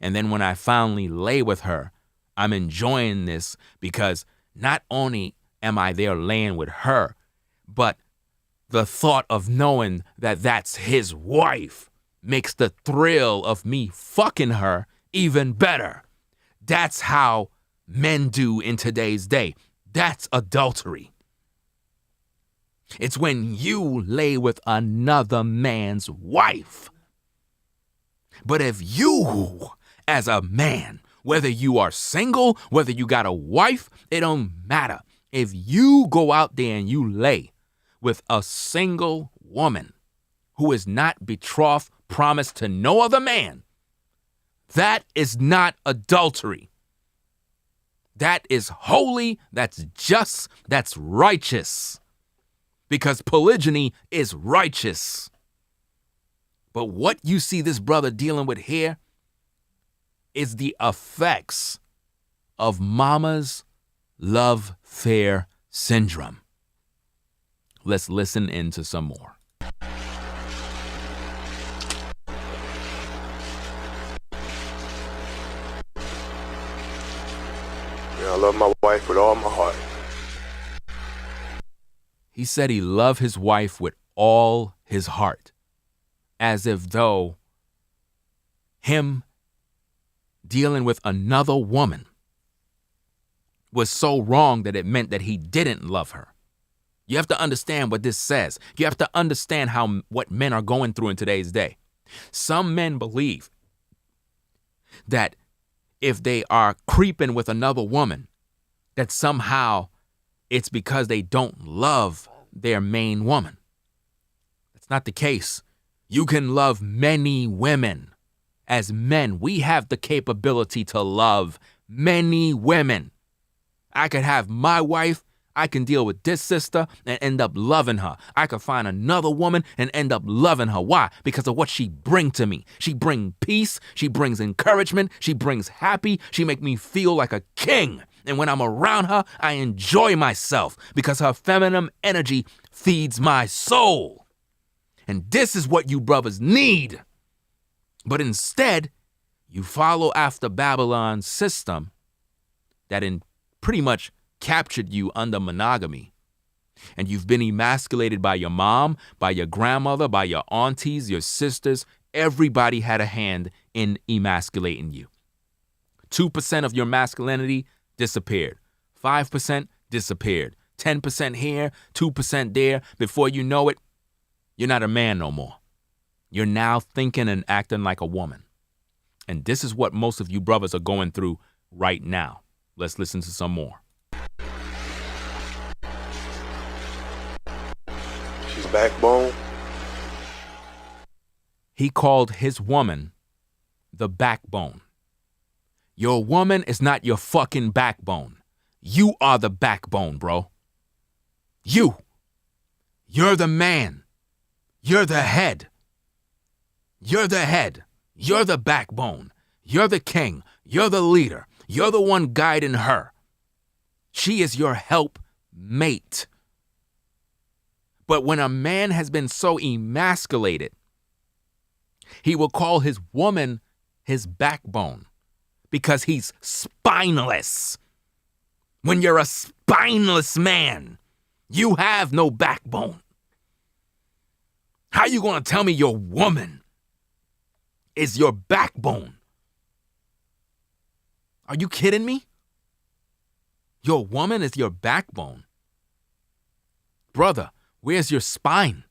And then when I finally lay with her, I'm enjoying this because not only am I there laying with her, but the thought of knowing that that's his wife makes the thrill of me fucking her even better. That's how men do in today's day. That's adultery. It's when you lay with another man's wife. But if you, as a man, whether you are single, whether you got a wife, it don't matter. If you go out there and you lay with a single woman who is not betrothed, promised to no other man, that is not adultery. That is holy, that's just, that's righteous. Because polygyny is righteous. But what you see this brother dealing with here is the effects of Momma's love affair syndrome. Let's listen into some more. Yeah, I love my wife with all my heart. He said he loved his wife with all his heart, as if though him dealing with another woman was so wrong that it meant that he didn't love her. You have to understand what this says. You have to understand what men are going through in today's day. Some men believe that if they are creeping with another woman, that somehow it's because they don't love their main woman. That's not the case. You can love many women. As men, we have the capability to love many women. I could have my wife, I can deal with this sister and end up loving her. I could find another woman and end up loving her. Why? Because of what she brings to me. She brings peace, she brings encouragement, she brings happy, she make me feel like a king. And when I'm around her, I enjoy myself because her feminine energy feeds my soul. And this is what you brothers need. But instead, you follow after Babylon's system that pretty much captured you under monogamy. And you've been emasculated by your mom, by your grandmother, by your aunties, your sisters. Everybody had a hand in emasculating you. 2% of your masculinity disappeared. 5% disappeared. 10% here, 2% there. Before you know it, you're not a man no more. You're now thinking and acting like a woman. And this is what most of you brothers are going through right now. Let's listen to some more. She's backbone. He called his woman the backbone. Your woman is not your fucking backbone. You are the backbone, bro. You're the man. You're the head. You're the head. You're the backbone. You're the king. You're the leader. You're the one guiding her. She is your helpmate. But when a man has been so emasculated, he will call his woman his backbone because he's spineless. When you're a spineless man, you have no backbone. How you going to tell me your woman is your backbone? Are you kidding me? Your woman is your backbone. Brother, where's your spine?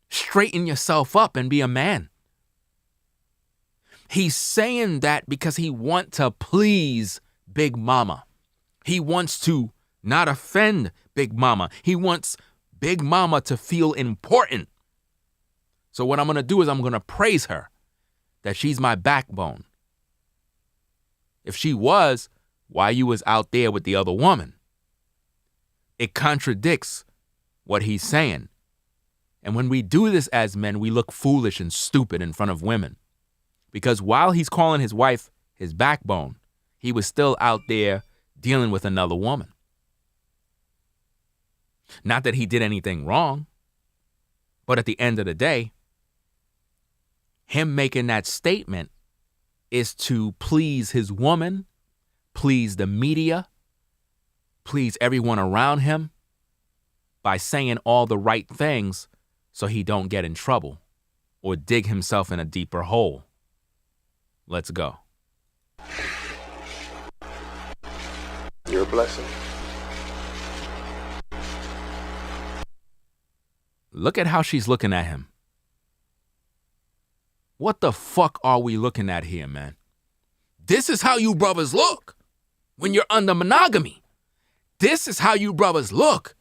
Straighten yourself up and be a man. He's saying that because he wants to please Big Mama. He wants to not offend Big Mama. He wants Big Mama to feel important. So what I'm going to do is I'm going to praise her that she's my backbone. If she was, why you was out there with the other woman? It contradicts what he's saying. And when we do this as men, we look foolish and stupid in front of women. Because while he's calling his wife his backbone, he was still out there dealing with another woman. Not that he did anything wrong, but at the end of the day, him making that statement is to please his woman, please the media, please everyone around him by saying all the right things so he don't get in trouble or dig himself in a deeper hole. Let's go. You're a blessing. Look at how she's looking at him. What the fuck are we looking at here, man? This is how you brothers look when you're under monogamy. This is how you brothers look.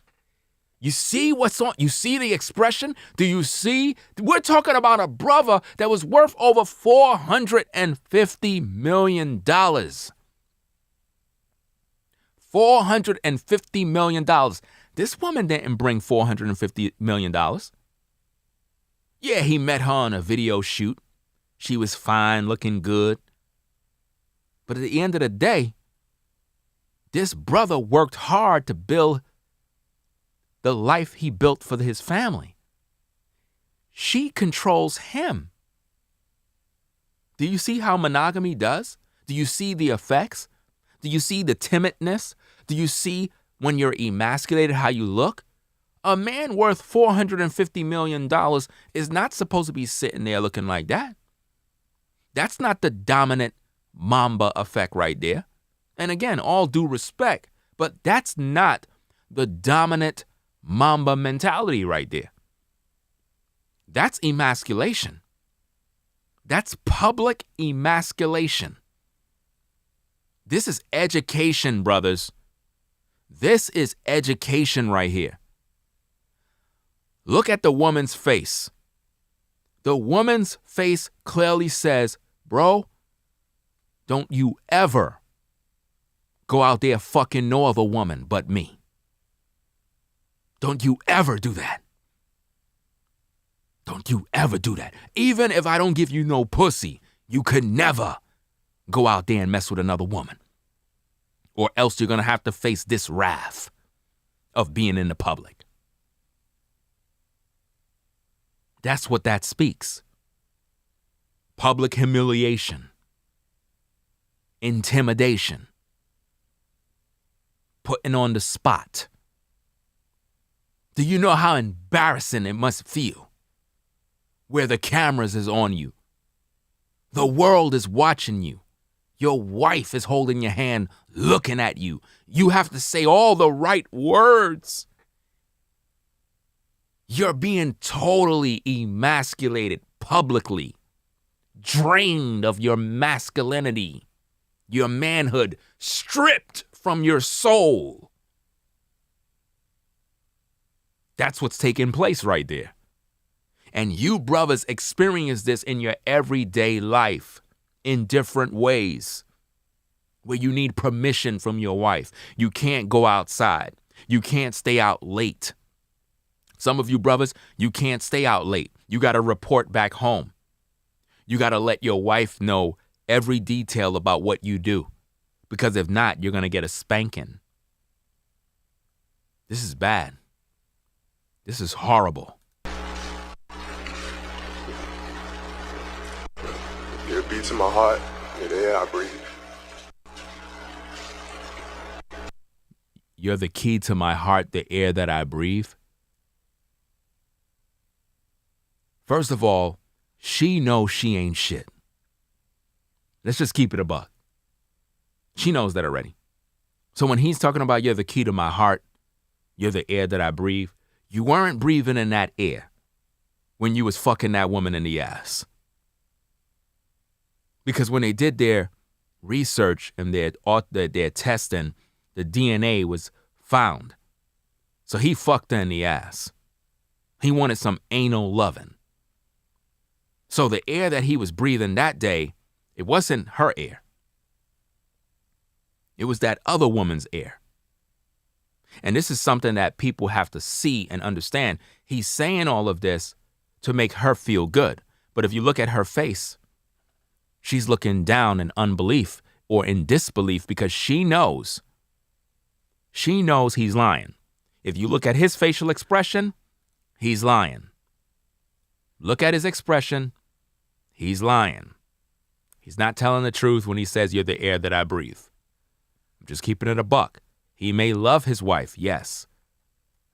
You see what's on? You see the expression? Do you see? We're talking about a brother that was worth over $450 million. $450 million. This woman didn't bring $450 million. Yeah, he met her on a video shoot. She was fine, looking good. But at the end of the day, this brother worked hard to build the life he built for his family. She controls him. Do you see how monogamy does? Do you see the effects? Do you see the timidness? Do you see when you're emasculated how you look? A man worth $450 million is not supposed to be sitting there looking like that. That's not the dominant Mamba effect right there. And again, all due respect, but that's not the dominant Mamba mentality right there. That's emasculation. That's public emasculation. This is education, brothers. This is education right here. Look at the woman's face. The woman's face clearly says, bro, don't you ever go out there fucking no other woman but me. Don't you ever do that. Don't you ever do that. Even if I don't give you no pussy, you could never go out there and mess with another woman. Or else you're going to have to face this wrath of being in the public. That's what that speaks. Public humiliation. Intimidation. Putting on the spot. Do you know how embarrassing it must feel? Where the cameras is on you. The world is watching you. Your wife is holding your hand, looking at you. You have to say all the right words. You're being totally emasculated publicly, drained of your masculinity, your manhood, stripped from your soul. That's what's taking place right there. And you brothers experience this in your everyday life in different ways, where you need permission from your wife. You can't go outside. You can't stay out late. Some of you brothers, you can't stay out late. You got to report back home. You got to let your wife know every detail about what you do. Because if not, you're going to get a spanking. This is bad. This is horrible. You're a beat to my heart. You're the air I breathe. You're the key to my heart, the air that I breathe. First of all, she knows she ain't shit. Let's just keep it a buck. She knows that already. So when he's talking about you're the key to my heart, you're the air that I breathe, you weren't breathing in that air when you was fucking that woman in the ass. Because when they did their research and their testing, the DNA was found. So he fucked her in the ass. He wanted some anal loving. So the air that he was breathing that day, it wasn't her air. It was that other woman's air. And this is something that people have to see and understand. He's saying all of this to make her feel good. But if you look at her face, she's looking down in unbelief or in disbelief because she knows he's lying. If you look at his facial expression, he's lying. Look at his expression, he's lying. He's not telling the truth when he says you're the air that I breathe. I'm just keeping it a buck. He may love his wife, yes.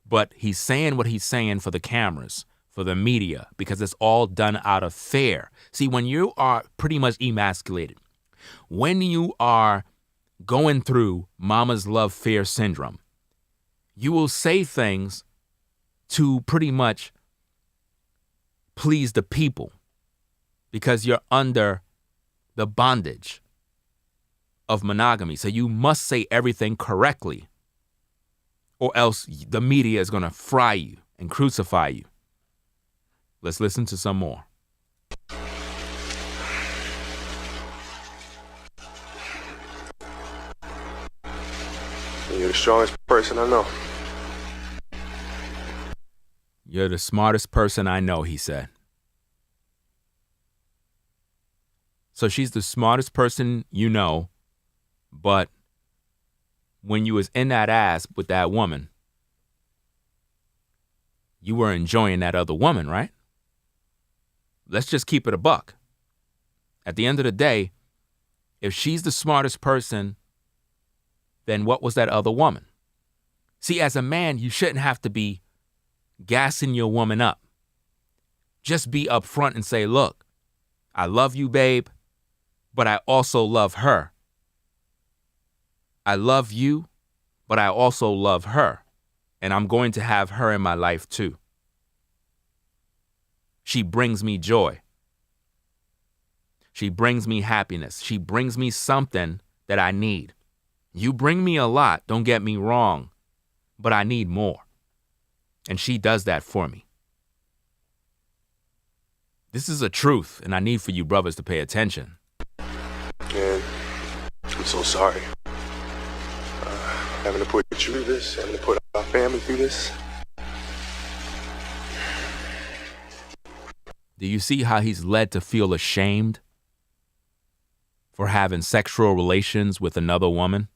But he's saying what he's saying for the cameras, for the media, because it's all done out of fear. See, when you are pretty much emasculated, when you are going through mama's love fear syndrome, you will say things to pretty much please the people because you're under the bondage of monogamy. So you must say everything correctly or else the media is going to fry you and crucify you. Let's listen to some more. You're the strongest person I know. You're the smartest person I know, he said. So she's the smartest person you know, but when you was in that ass with that woman, you were enjoying that other woman, right? Let's just keep it a buck. At the end of the day, if she's the smartest person, then what was that other woman? See, as a man, you shouldn't have to be gassing your woman up. Just be upfront and say, look, I love you, babe, but I also love her. I love you, but I also love her, and I'm going to have her in my life too. She brings me joy. She brings me happiness. She brings me something that I need. You bring me a lot, don't get me wrong, but I need more. And she does that for me. This is a truth, and I need for you brothers to pay attention. And I'm so sorry. Having to put you through this, having to put our family through this. Do you see how he's led to feel ashamed for having sexual relations with another woman?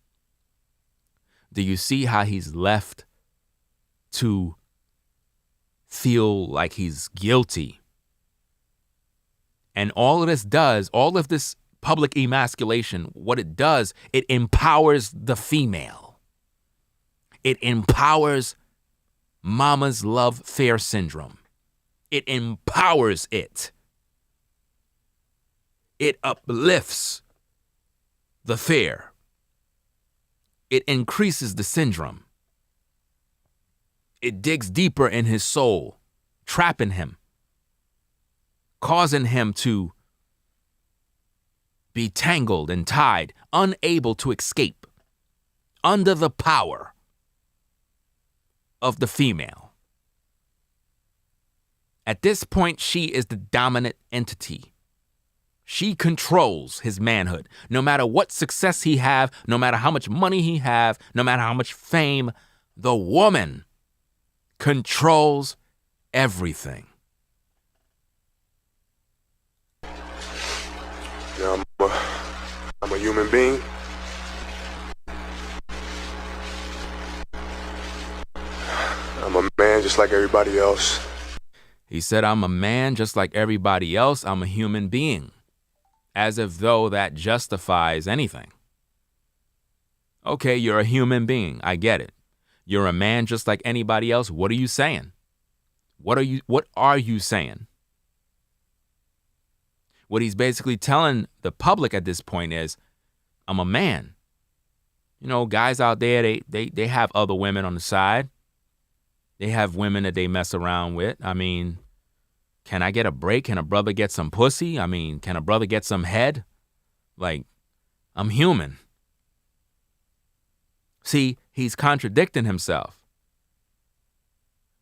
Do you see how he's left to feel like he's guilty? And all of this public emasculation, what it does, it empowers the female. It empowers mama's love fear syndrome. It empowers it. It uplifts the fear. It increases the syndrome. It digs deeper in his soul, trapping him, causing him to be tangled and tied, unable to escape, under the power of the female. At this point, she is the dominant entity. She controls his manhood. No matter what success he have, no matter how much money he have, no matter how much fame, the woman controls everything. Yeah, I'm a human being. I'm a man just like everybody else. He said, I'm a man just like everybody else. I'm a human being. As if though that justifies anything. Okay, you're a human being. I get it. You're a man just like anybody else. What are you saying? What are you saying? What he's basically telling the public at this point is, I'm a man. You know, guys out there, they have other women on the side. They have women that they mess around with. I mean, can I get a break? Can a brother get some pussy? I mean, can a brother get some head? Like, I'm human. See, he's contradicting himself.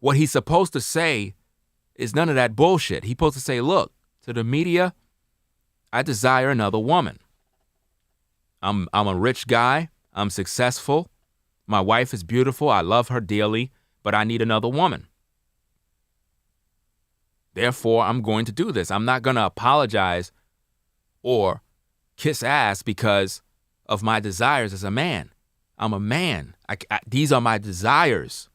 What he's supposed to say is none of that bullshit. He's supposed to say, look, to the media, I desire another woman. I'm a rich guy. I'm successful. My wife is beautiful. I love her dearly, but I need another woman. Therefore, I'm going to do this. I'm not going to apologize or kiss ass because of my desires as a man. I'm a man. These are my desires.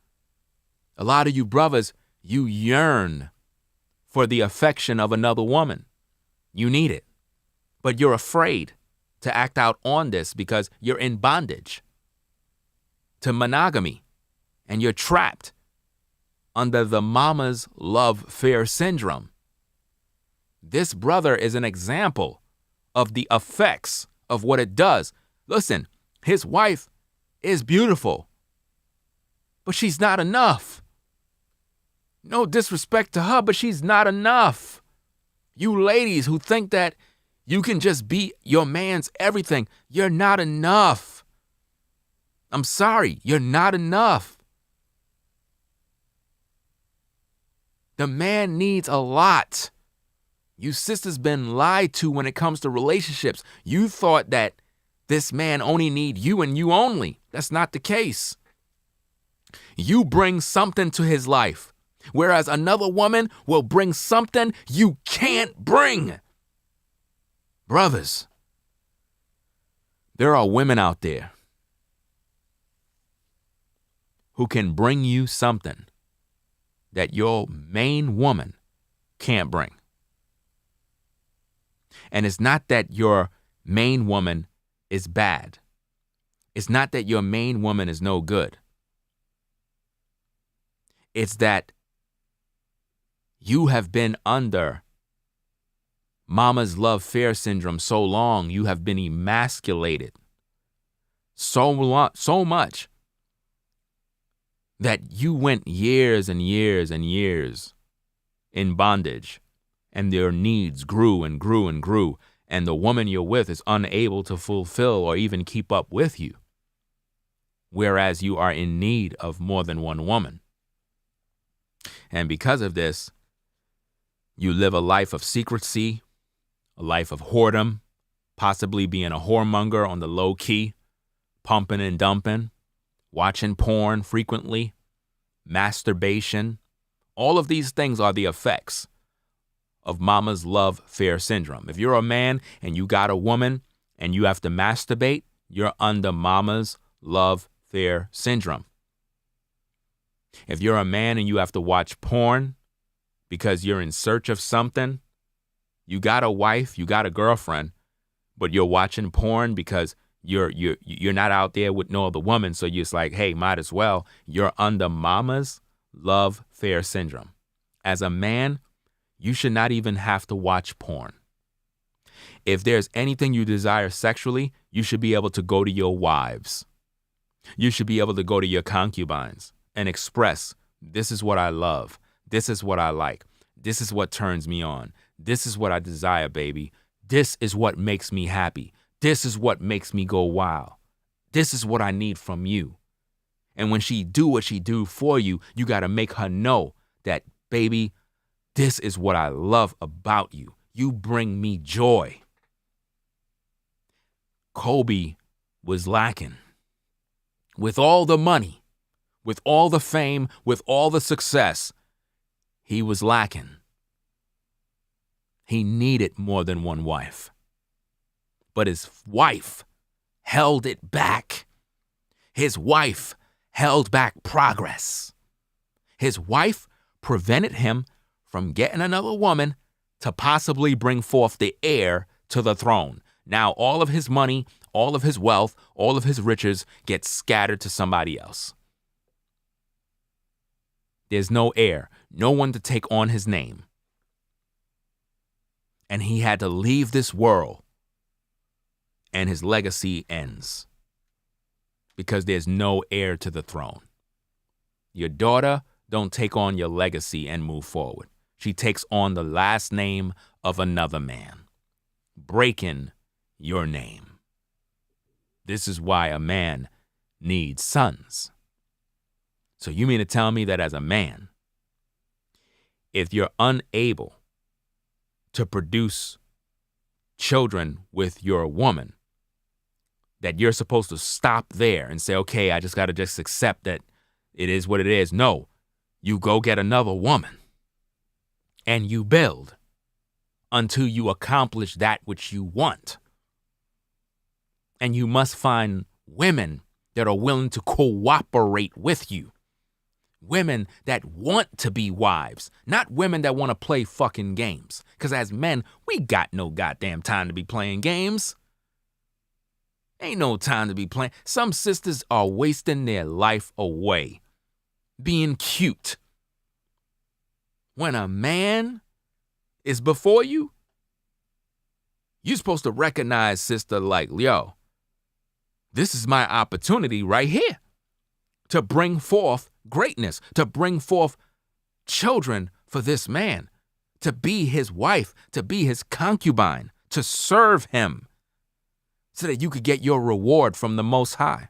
A lot of you brothers, you yearn for the affection of another woman. You need it. But you're afraid to act out on this because you're in bondage to monogamy and you're trapped under the mama's love fear syndrome. This brother is an example of the effects of what it does. Listen, his wife is beautiful, but she's not enough. No disrespect to her, but she's not enough. You ladies who think that you can just be your man's everything, you're not enough. I'm sorry, you're not enough. The man needs a lot. You sisters been lied to when it comes to relationships. You thought that this man only need you and you only. That's not the case. You bring something to his life, whereas another woman will bring something you can't bring. Brothers, there are women out there who can bring you something that your main woman can't bring. And it's not that your main woman is bad. It's not that your main woman is no good. It's that you have been under mama's love fear syndrome so long, you have been emasculated so much that you went years and years and years in bondage, and their needs grew and grew and grew, and the woman you're with is unable to fulfill or even keep up with you, whereas you are in need of more than one woman. And because of this, you live a life of secrecy, a life of whoredom, possibly being a whoremonger on the low key, pumping and dumping, watching porn frequently, masturbation. All of these things are the effects of mama's love fear syndrome. If you're a man and you got a woman and you have to masturbate, you're under mama's love fear syndrome. If you're a man and you have to watch porn because you're in search of something, you got a wife, you got a girlfriend, but you're watching porn because you're not out there with no other woman, so you're just like, hey, might as well. You're under mama's love fear syndrome. As a man, you should not even have to watch porn. If there's anything you desire sexually, you should be able to go to your wives. You should be able to go to your concubines and express, this is what I love. This is what I like. This is what turns me on. This is what I desire, baby. This is what makes me happy. This is what makes me go wild. This is what I need from you. And when she do what she do for you, you got to make her know that, baby, this is what I love about you. You bring me joy. Kobe was lacking. With all the money, with all the fame, with all the success, he was lacking. He needed more than one wife. But his wife held it back. His wife held back progress. His wife prevented him from getting another woman to possibly bring forth the heir to the throne. Now all of his money, all of his wealth, all of his riches get scattered to somebody else. There's no heir, no one to take on his name. And he had to leave this world, and his legacy ends because there's no heir to the throne. Your daughter don't take on your legacy and move forward. She takes on the last name of another man, breaking your name. This is why a man needs sons. So you mean to tell me that as a man, if you're unable to produce children with your woman, that you're supposed to stop there and say, okay, I just got to accept that it is what it is? No, you go get another woman and you build until you accomplish that which you want. And you must find women that are willing to cooperate with you. Women that want to be wives, not women that want to play fucking games. Because as men, we got no goddamn time to be playing games. Ain't no time to be playing. Some sisters are wasting their life away being cute. When a man is before you, you're supposed to recognize, sister, like, yo, this is my opportunity right here to bring forth greatness, to bring forth children for this man, to be his wife, to be his concubine, to serve him so that you could get your reward from the Most High.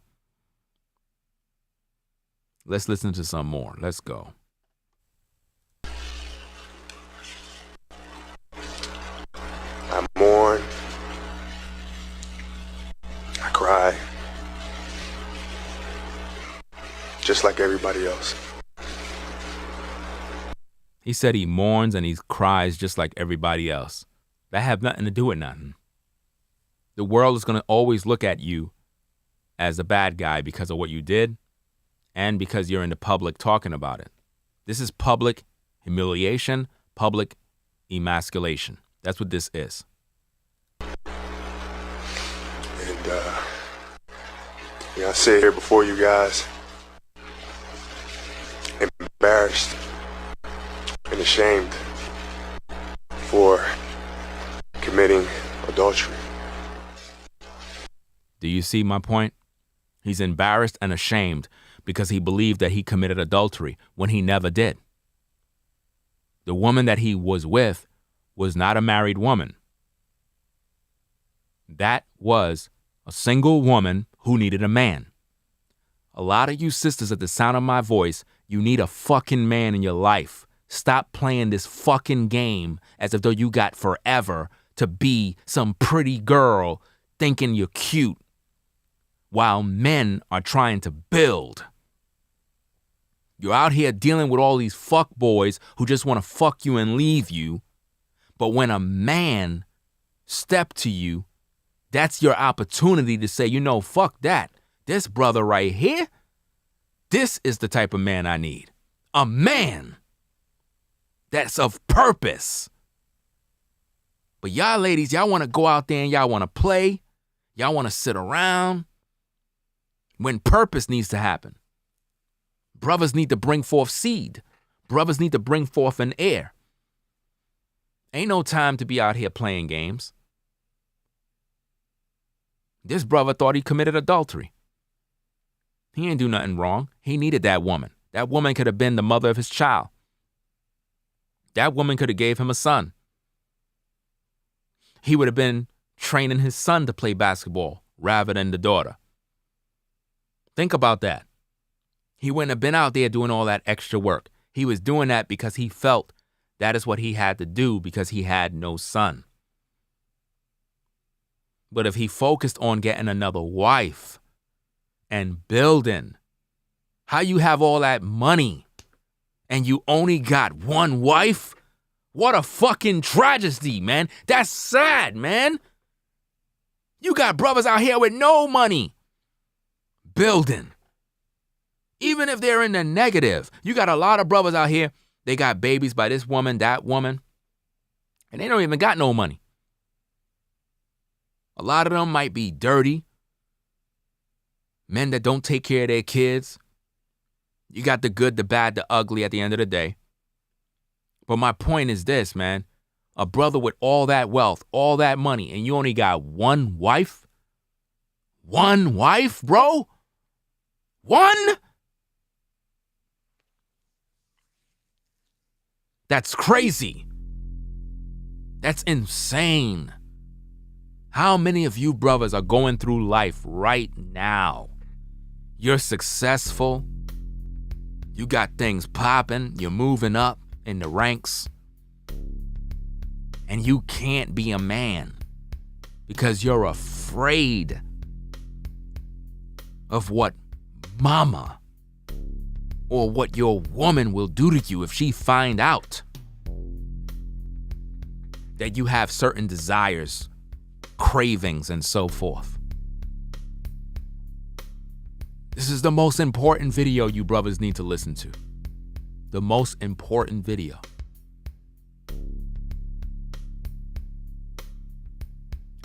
Let's listen to some more. Let's go. I mourn. I cry. Just like everybody else. He said he mourns and he cries just like everybody else. That have nothing to do with nothing. The world is going to always look at you as a bad guy because of what you did and because you're in the public talking about it. This is public humiliation, public emasculation. That's what this is. And, I sit here before you guys embarrassed and ashamed for committing adultery. Do you see my point? He's embarrassed and ashamed because he believed that he committed adultery when he never did. The woman that he was with was not a married woman. That was a single woman who needed a man. A lot of you sisters at the sound of my voice, you need a fucking man in your life. Stop playing this fucking game as if though you got forever to be some pretty girl thinking you're cute while men are trying to build. You're out here dealing with all these fuck boys who just want to fuck you and leave you. But when a man step to you, that's your opportunity to say, you know, fuck that. This brother right here, this is the type of man I need. A man that's of purpose. But y'all ladies, y'all want to go out there and y'all want to play. Y'all want to sit around when purpose needs to happen. Brothers need to bring forth seed. Brothers need to bring forth an heir. Ain't no time to be out here playing games. This brother thought he committed adultery. He ain't do nothing wrong. He needed that woman. That woman could have been the mother of his child. That woman could have gave him a son. He would have been training his son to play basketball rather than the daughter. Think about that. He wouldn't have been out there doing all that extra work. He was doing that because he felt that is what he had to do because he had no son. But if he focused on getting another wife and building, how you have all that money and you only got one wife? What a fucking tragedy, man. That's sad, man. You got brothers out here with no money building. Even if they're in the negative, you got a lot of brothers out here, they got babies by this woman, that woman, and they don't even got no money. A lot of them might be dirty. Men that don't take care of their kids. You got the good, the bad, the ugly at the end of the day. But my point is this, man. A brother with all that wealth, all that money, and you only got one wife? One wife, bro? One? That's crazy. That's insane. How many of you brothers are going through life right now? You're successful. You got things popping. You're moving up in the ranks. And you can't be a man because you're afraid of what mama or what your woman will do to you if she find out that you have certain desires, cravings, and so forth. This is the most important video you brothers need to listen to. The most important video.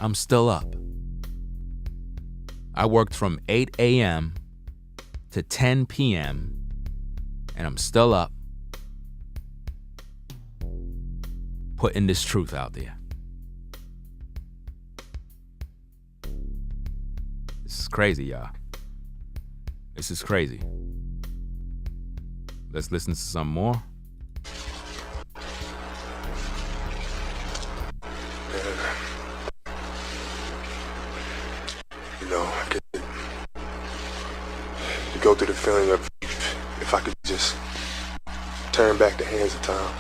I'm still up. I worked from 8 a.m. to 10 p.m. and I'm still up putting this truth out there. This is crazy, y'all. This is crazy. Let's listen to some more. Go through the feeling of if I could just turn back the hands of time.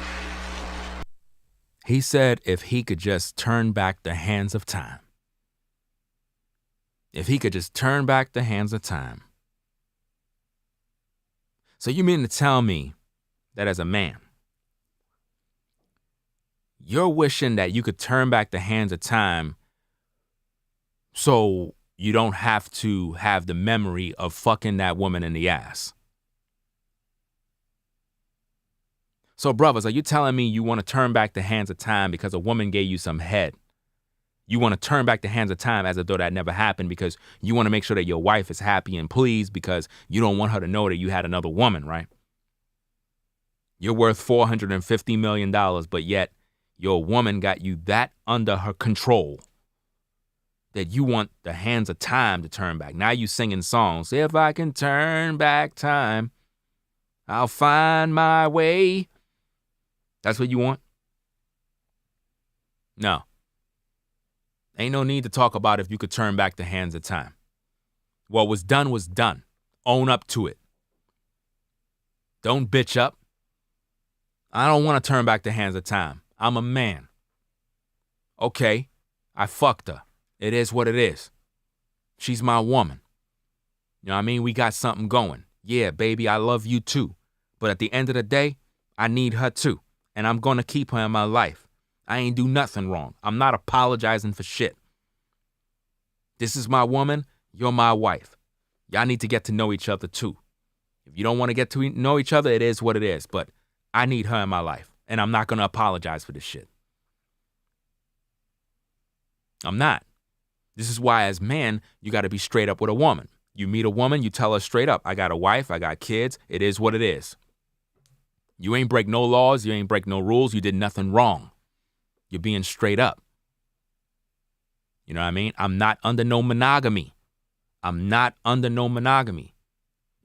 He said if he could just turn back the hands of time. If he could just turn back the hands of time. So you mean to tell me that as a man, you're wishing that you could turn back the hands of time so you don't have to have the memory of fucking that woman in the ass? So brothers, are you telling me you want to turn back the hands of time because a woman gave you some head? You want to turn back the hands of time as though that never happened because you want to make sure that your wife is happy and pleased because you don't want her to know that you had another woman, right? You're worth $450 million, but yet your woman got you that under her control that you want the hands of time to turn back. Now you singing songs. If I can turn back time, I'll find my way. That's what you want? No. Ain't no need to talk about if you could turn back the hands of time. What was done was done. Own up to it. Don't bitch up. I don't want to turn back the hands of time. I'm a man. Okay, I fucked her. It is what it is. She's my woman. You know what I mean? We got something going. Yeah, baby, I love you too. But at the end of the day, I need her too. And I'm going to keep her in my life. I ain't do nothing wrong. I'm not apologizing for shit. This is my woman. You're my wife. Y'all need to get to know each other too. If you don't want to get to know each other, it is what it is. But I need her in my life. And I'm not going to apologize for this shit. I'm not. This is why as men, you got to be straight up with a woman. You meet a woman, you tell her straight up, I got a wife, I got kids. It is what it is. You ain't break no laws. You ain't break no rules. You did nothing wrong. You're being straight up. You know what I mean? I'm not under no monogamy. I'm not under no monogamy.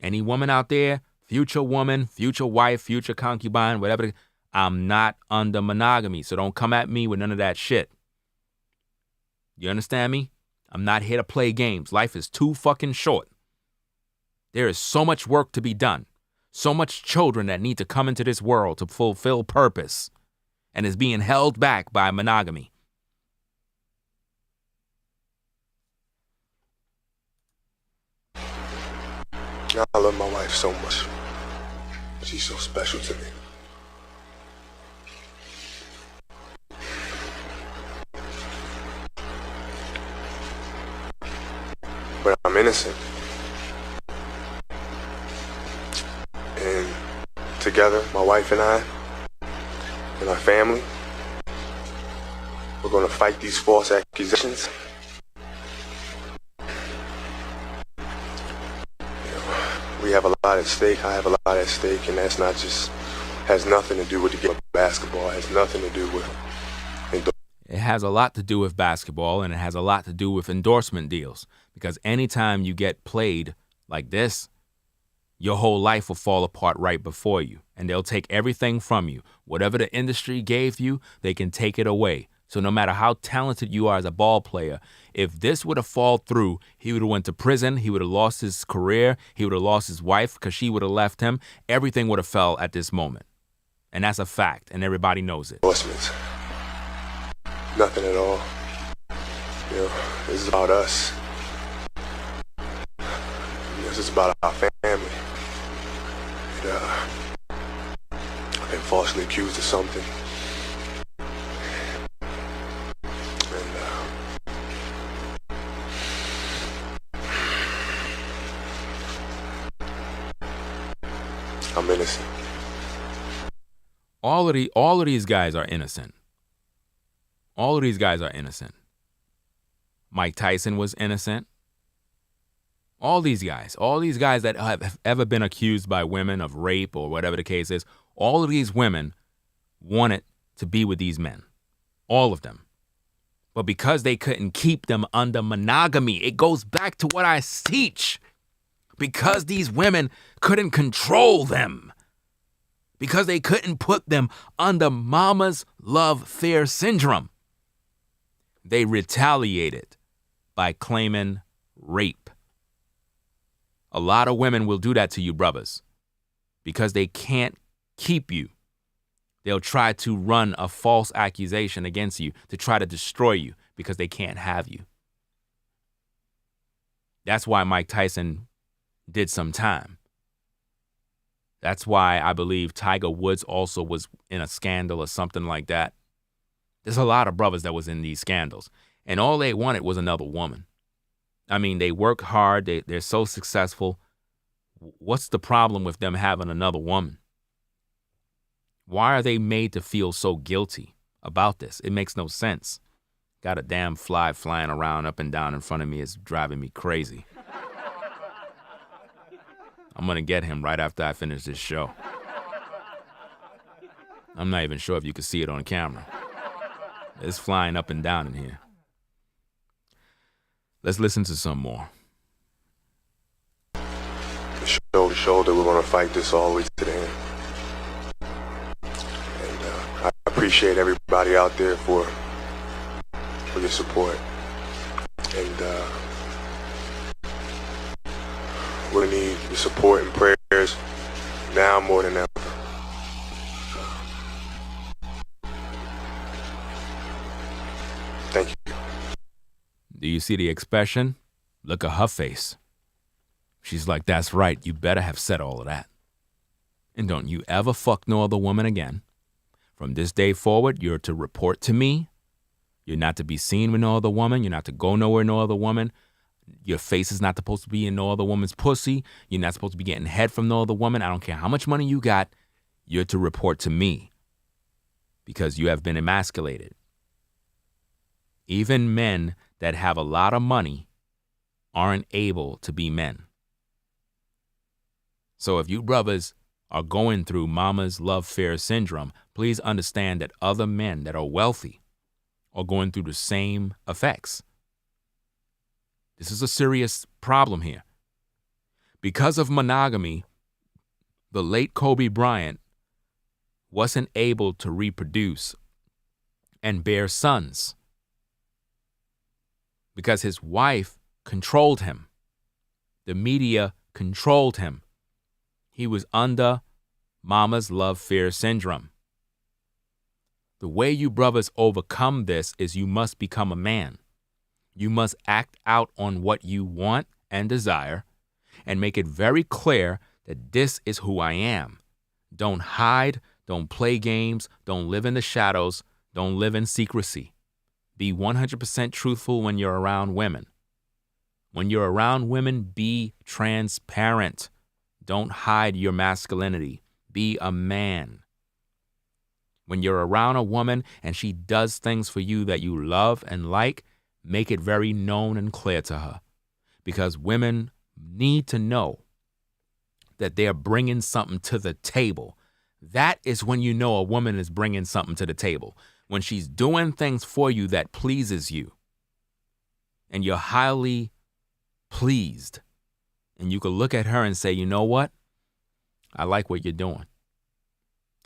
Any woman out there, future woman, future wife, future concubine, whatever, I'm not under monogamy. So don't come at me with none of that shit. You understand me? I'm not here to play games. Life is too fucking short. There is so much work to be done. So much children that need to come into this world to fulfill purpose and is being held back by monogamy. I love my wife so much. She's so special to me. But I'm innocent. And together, my wife and I, and our family, we're going to fight these false accusations. We have a lot at stake. I have a lot at stake, and that's not just, has nothing to do with the game of basketball. It has nothing to do with It has a lot to do with basketball, and it has a lot to do with endorsement deals. Because anytime you get played like this, your whole life will fall apart right before you, and they'll take everything from you. Whatever the industry gave you, they can take it away. So no matter how talented you are as a ball player, if this would have fallen through, he would have went to prison, he would have lost his career, he would have lost his wife because she would have left him. Everything would have fell at this moment. And that's a fact, and everybody knows it. endorsements. Nothing at all. You know, this is about us. This is about our family. And, I've been falsely accused of something. I'm innocent. All of these guys are innocent. All of these guys are innocent. Mike Tyson was innocent. All these guys that have ever been accused by women of rape or whatever the case is, all of these women wanted to be with these men. All of them. But because they couldn't keep them under monogamy, it goes back to what I teach. Because these women couldn't control them. Because they couldn't put them under mama's love fear syndrome. They retaliated by claiming rape. A lot of women will do that to you, brothers, because they can't keep you. They'll try to run a false accusation against you to try to destroy you because they can't have you. That's why Mike Tyson did some time. That's why I believe Tiger Woods also was in a scandal or something like that. There's a lot of brothers that was in these scandals, and all they wanted was another woman. I mean, they work hard. They're so successful. What's the problem with them having another woman? Why are they made to feel so guilty about this? It makes no sense. Got a damn fly flying around up and down in front of me. It's driving me crazy. I'm going to get him right after I finish this show. I'm not even sure if you can see it on camera. It's flying up and down in here. Let's listen to some more. Shoulder to shoulder, we're going to fight this all the way to the end. And I appreciate everybody out there for your support. And we're going to need your support and prayers now more than ever. Thank you. Do you see the expression? Look at her face. She's like, that's right, you better have said all of that. And don't you ever fuck no other woman again. From this day forward, you're to report to me. You're not to be seen with no other woman. You're not to go nowhere no other woman. Your face is not supposed to be in no other woman's pussy. You're not supposed to be getting head from no other woman. I don't care how much money you got. You're to report to me because you have been emasculated. Even men that have a lot of money aren't able to be men. So if you brothers are going through mama's love fear syndrome, please understand that other men that are wealthy are going through the same effects. This is a serious problem here. Because of monogamy, the late Kobe Bryant wasn't able to reproduce and bear sons because his wife controlled him. The media controlled him. He was under mama's love fear syndrome. The way you brothers overcome this is you must become a man. You must act out on what you want and desire and make it very clear that this is who I am. Don't hide. Don't play games. Don't live in the shadows. Don't live in secrecy. Be 100% truthful when you're around women. When you're around women, be transparent. Don't hide your masculinity. Be a man. When you're around a woman and she does things for you that you love and like, make it very known and clear to her. Because women need to know that they're bringing something to the table. That is when you know a woman is bringing something to the table. When she's doing things for you that pleases you. And you're highly pleased. And you can look at her and say, you know what? I like what you're doing.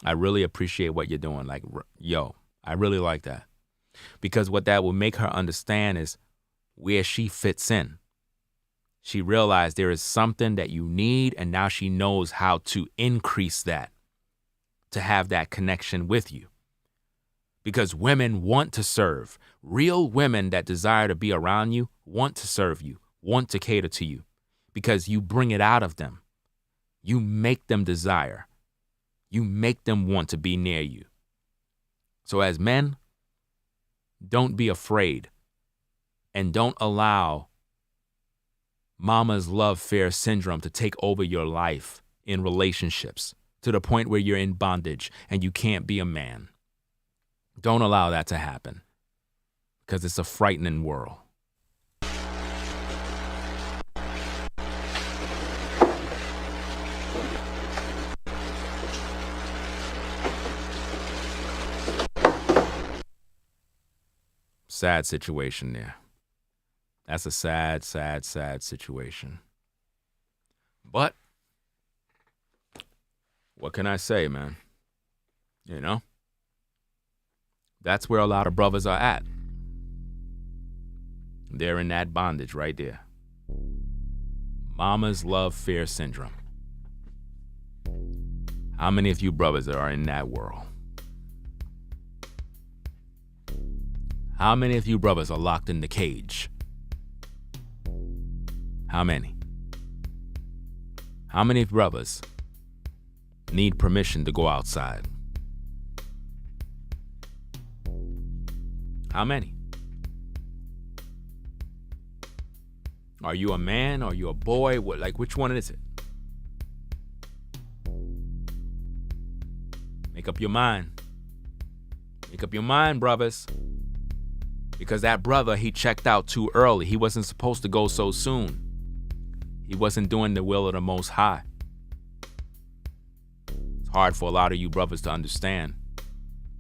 I really appreciate what you're doing. Like, yo, I really like that. Because what that will make her understand is where she fits in. She realized there is something that you need, and now she knows how to increase that, to have that connection with you. Because women want to serve. Real women that desire to be around you want to serve you, want to cater to you, because you bring it out of them. You make them desire. You make them want to be near you. So as men, don't be afraid, and don't allow mama's love fear syndrome to take over your life in relationships to the point where you're in bondage and you can't be a man. Don't allow that to happen, because it's a frightening world. Sad situation there. That's a sad, sad, sad situation. But what can I say, man? You know? That's where a lot of brothers are at. They're in that bondage right there. Mama's love fear syndrome. How many of you brothers are in that world? How many of you brothers are locked in the cage? How many? How many brothers need permission to go outside? How many? Are you a man? Are you a boy? Which one is it? Make up your mind. Make up your mind, brothers. Because that brother, he checked out too early. He wasn't supposed to go so soon. He wasn't doing the will of the Most High. It's hard for a lot of you brothers to understand.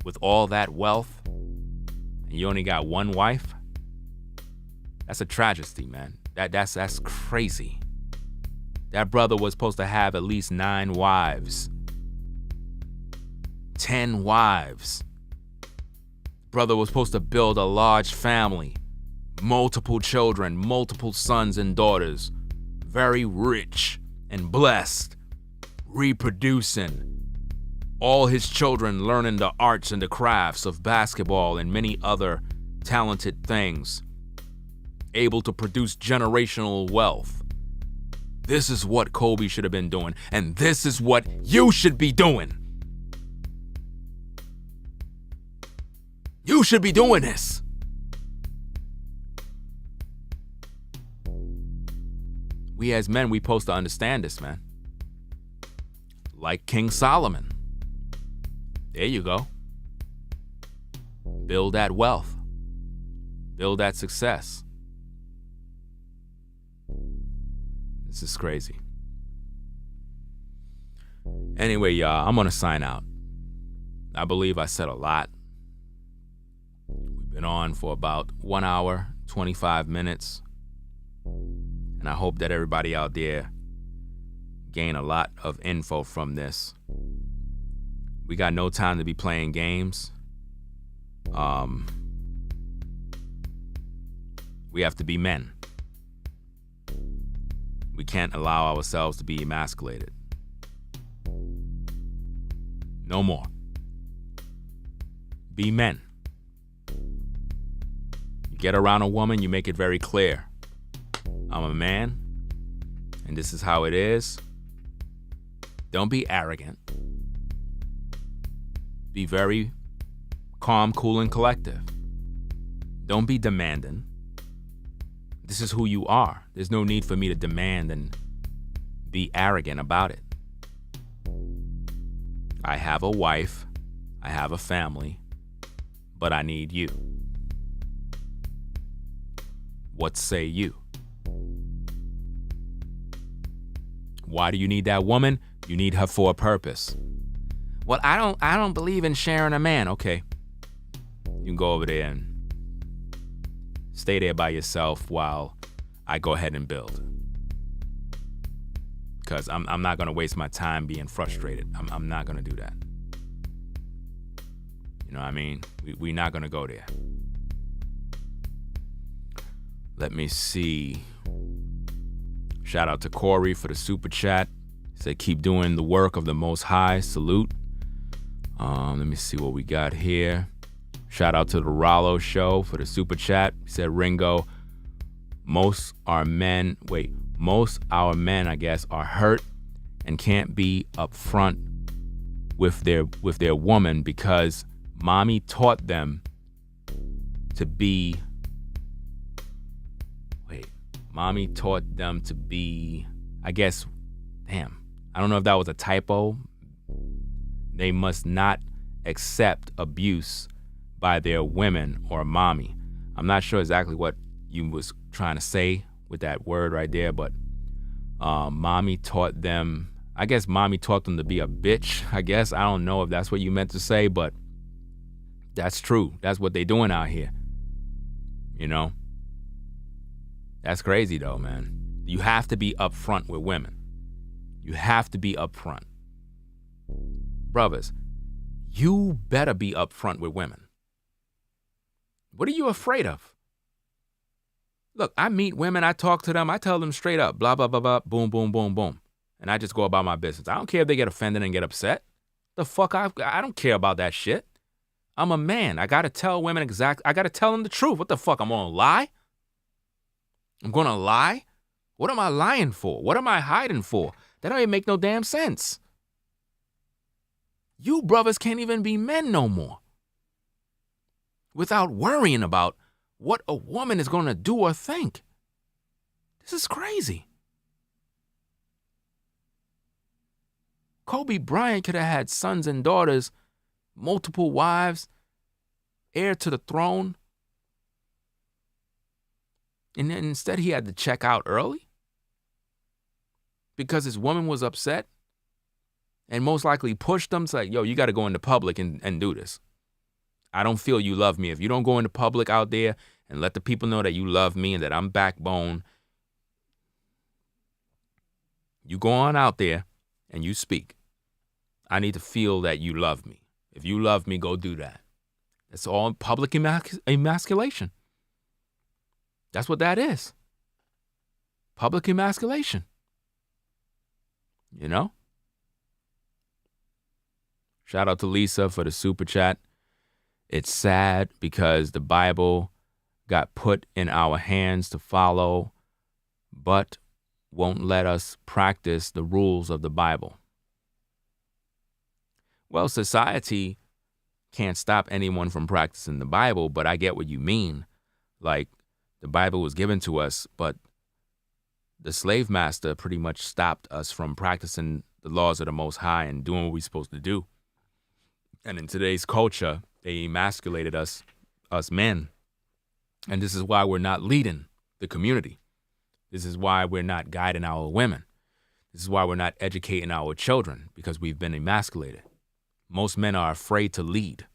With all that wealth, and you only got one wife, that's a tragedy, man. That's crazy. That brother was supposed to have at least 9 wives. 10 wives. Brother was supposed to build a large family, multiple children, multiple sons and daughters, very rich and blessed, reproducing, all his children learning the arts and the crafts of basketball and many other talented things, able to produce generational wealth. This is what Kobe should have been doing, and this is what you should be doing. You should be doing this. We as men, we supposed to understand this, man. Like King Solomon. There you go. Build that wealth. Build that success. This is crazy. Anyway, y'all, I'm gonna sign out. I believe I said a lot. We've been on for about 1 hour, 25 minutes. And I hope that everybody out there gain a lot of info from this. We got no time to be playing games. We have to be men. We can't allow ourselves to be emasculated. No more. Be men. You get around a woman, you make it very clear. I'm a man, and this is how it is. Don't be arrogant. Be very calm, cool, and collective. Don't be demanding. This is who you are. There's no need for me to demand and be arrogant about it. I have a wife, I have a family, but I need you. What say you? Why do you need that woman? You need her for a purpose. Well, I don't believe in sharing a man. Okay. You can go over there and stay there by yourself while I go ahead and build. Because I'm not going to waste my time being frustrated. I'm not going to do that. You know what I mean? We're not going to go there. Let me see. Shout out to Corey for the super chat. He said, keep doing the work of the Most High. Salute. Let me see what we got here. Shout out to the Rollo Show for the super chat. He said, Ringo, most our men, I guess, are hurt and can't be upfront with their woman because mommy taught them to be. Mommy taught them to be, I guess, I don't know if that was a typo. They must not accept abuse by their women or mommy. I'm not sure exactly what you was trying to say with that word right there, but mommy taught them, I guess mommy taught them to be a bitch, I guess. I don't know if that's what you meant to say, but that's true. That's what they doing out here. You know? That's crazy though, man. You have to be upfront with women. You have to be upfront. Brothers, you better be upfront with women. What are you afraid of? Look, I meet women, I talk to them, I tell them straight up, blah, blah, blah, blah, boom, boom, boom, boom. And I just go about my business. I don't care if they get offended and get upset. The fuck, I don't care about that shit. I'm a man. I gotta tell women I gotta tell them the truth. What the fuck, I'm gonna lie? I'm gonna lie? What am I lying for? What am I hiding for? That don't even make no damn sense. You brothers can't even be men no more without worrying about what a woman is gonna do or think. This is crazy. Kobe Bryant could have had sons and daughters, multiple wives, heir to the throne. And then instead he had to check out early because his woman was upset and most likely pushed him to like, yo, you got to go into public and do this. I don't feel you love me. If you don't go into public out there and let the people know that you love me and that I'm backbone, you go on out there and you speak. I need to feel that you love me. If you love me, go do that. That's all public emasculation. That's what that is. Public emasculation. You know? Shout out to Lisa for the super chat. It's sad because the Bible got put in our hands to follow, but won't let us practice the rules of the Bible. Well, society can't stop anyone from practicing the Bible, but I get what you mean. Like, the Bible was given to us, but the slave master pretty much stopped us from practicing the laws of the Most High and doing what we're supposed to do. And in today's culture, they emasculated us men. And this is why we're not leading the community. This is why we're not guiding our women. This is why we're not educating our children, because we've been emasculated. Most men are afraid to lead,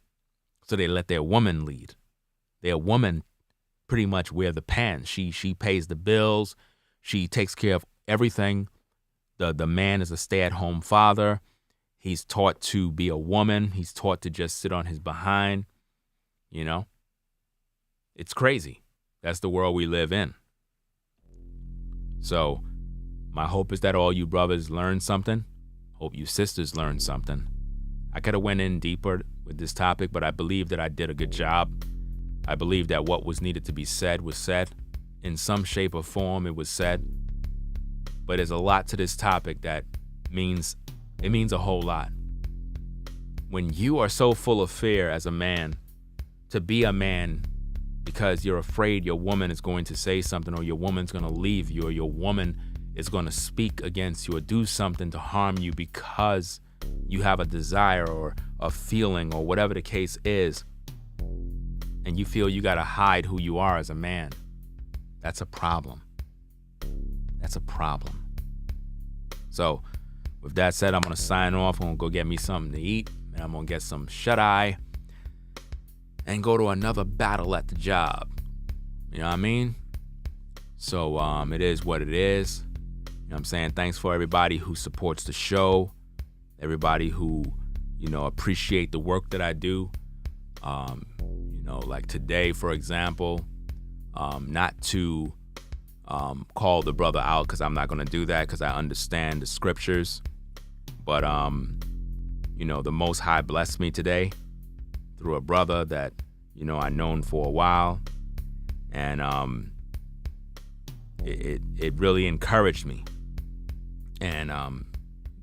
so they let their woman lead. Their woman pretty much wear the pants. She pays the bills. She takes care of everything. The man is a stay-at-home father. He's taught to be a woman. He's taught to just sit on his behind. You know? It's crazy. That's the world we live in. So my hope is that all you brothers learn something. Hope you sisters learn something. I could have went in deeper with this topic, but I believe that I did a good job. I believe that what was needed to be said was said. In some shape or form, it was said. But there's a lot to this topic that means a whole lot. when you are so full of fear as a man to be a man because you're afraid your woman is going to say something, or your woman's going to leave you, or your woman is going to speak against you or do something to harm you because you have a desire or a feeling or whatever the case is, and you feel you got to hide who you are as a man, that's a problem. That's a problem. So with that said, I'm going to sign off. I'm going to go get me something to eat, and I'm going to get some shut-eye and go to another battle at the job. You know what I mean? So it is what it is. You know what I'm saying? Thanks for everybody who supports the show, everybody who, you know, appreciate the work that I do. You know, like today, for example, not to call the brother out, because I'm not going to do that, because I understand the scriptures. But, you know, the Most High blessed me today through a brother that, you know, I've known for a while. And it really encouraged me. And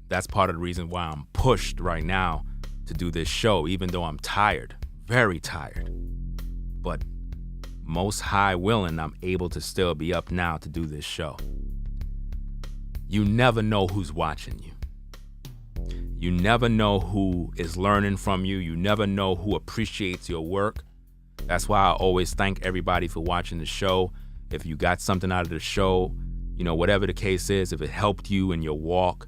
that's part of the reason why I'm pushed right now to do this show, even though I'm tired, very tired. But Most High willing, I'm able to still be up now to do this show. You never know who's watching you. You never know who is learning from you. You never know who appreciates your work. That's why I always thank everybody for watching the show. If you got something out of the show, you know, whatever the case is, if it helped you in your walk,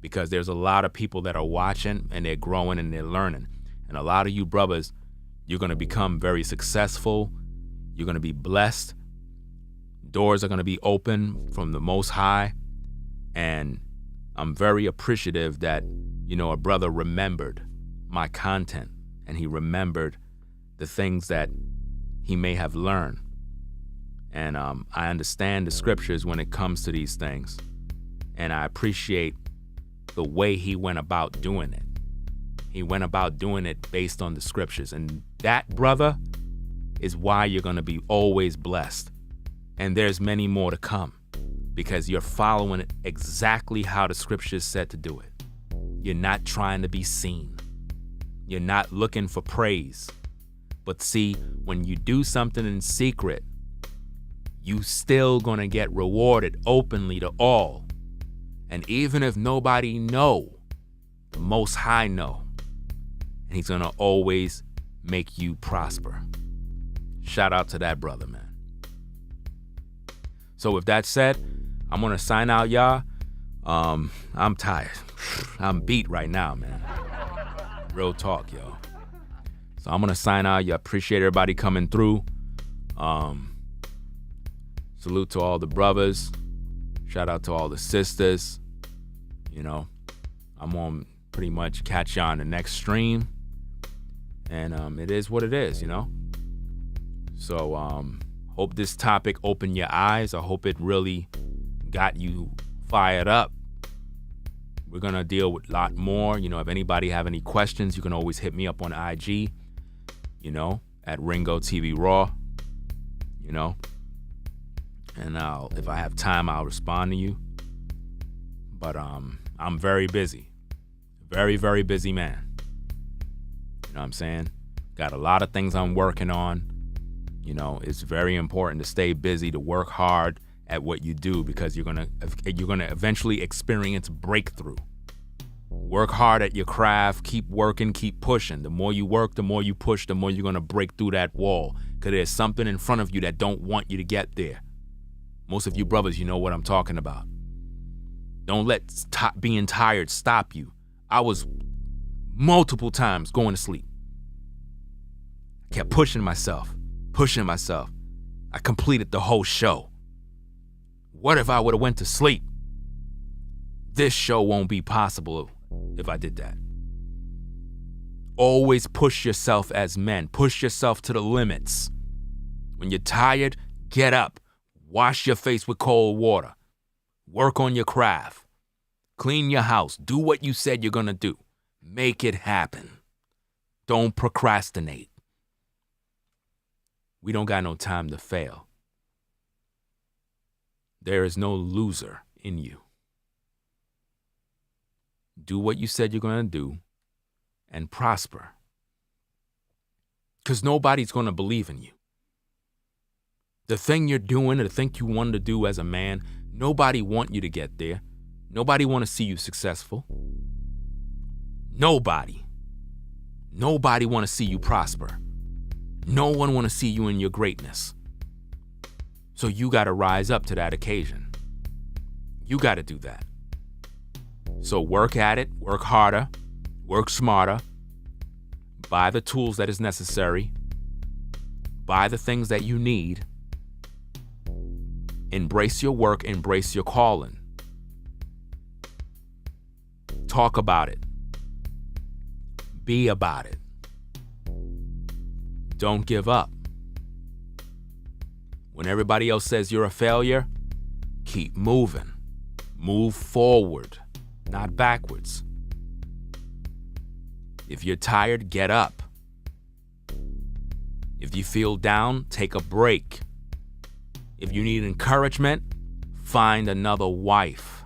because there's a lot of people that are watching and they're growing and they're learning. And a lot of you brothers, you're going to become very successful. You're going to be blessed. Doors are going to be open from the Most High. And I'm very appreciative that, you know, a brother remembered my content, and he remembered the things that he may have learned. And I understand the scriptures when it comes to these things. And I appreciate the way he went about doing it. He went about doing it based on the scriptures. And that, brother, is why you're going to be always blessed. And there's many more to come, because you're following it exactly how the scriptures said to do it. You're not trying to be seen. You're not looking for praise. But see, when you do something in secret, you still gonna get rewarded openly to all. And even if nobody know, the Most High know. And he's gonna always make you prosper. Shout out to that brother, man. So with that said, I'm gonna sign out, y'all. I'm tired. I'm beat right now, man. Real talk, yo. So I'm gonna sign out. You appreciate everybody coming through. Salute to all the brothers. Shout out to all the sisters. You know, I'm gonna pretty much catch you on the next stream. And it is what it is, you know. So hope this topic opened your eyes. I hope it really got you fired up. We're gonna deal with a lot more. You know, if anybody have any questions, you can always hit me up on IG, you know, at Ringo TV Raw, you know. And if I have time, I'll respond to you. But I'm very busy. Very, very busy man. You know what I'm saying? Got a lot of things I'm working on. You know, it's very important to stay busy, to work hard at what you do, because you're gonna eventually experience breakthrough. Work hard at your craft, keep working, keep pushing. The more you work, the more you push, the more you're gonna break through that wall, because there's something in front of you that don't want you to get there. Most of you brothers, you know what I'm talking about. Don't let being tired stop you. I was multiple times going to sleep. I kept pushing myself. I completed the whole show. What if I would have went to sleep? This show won't be possible if I did that. Always push yourself as men. Push yourself to the limits. When you're tired, get up. Wash your face with cold water. Work on your craft. Clean your house. Do what you said you're gonna do. Make it happen. Don't procrastinate. We don't got no time to fail. There is no loser in you. Do what you said you're gonna do. and prosper. Because nobody's going to believe in you. The thing you're doing, the thing you wanted to do as a man, nobody want you to get there. Nobody want to see you successful. Nobody want to see you prosper. No one want to see you in your greatness. So you got to rise up to that occasion. You got to do that. So work at it, work harder, work smarter, buy the tools that is necessary, buy the things that you need, embrace your work, embrace your calling. Talk about it. Be about it. Don't give up. When everybody else says you're a failure, keep moving. Move forward, not backwards. If you're tired, get up. If you feel down, take a break. If you need encouragement, find another wife.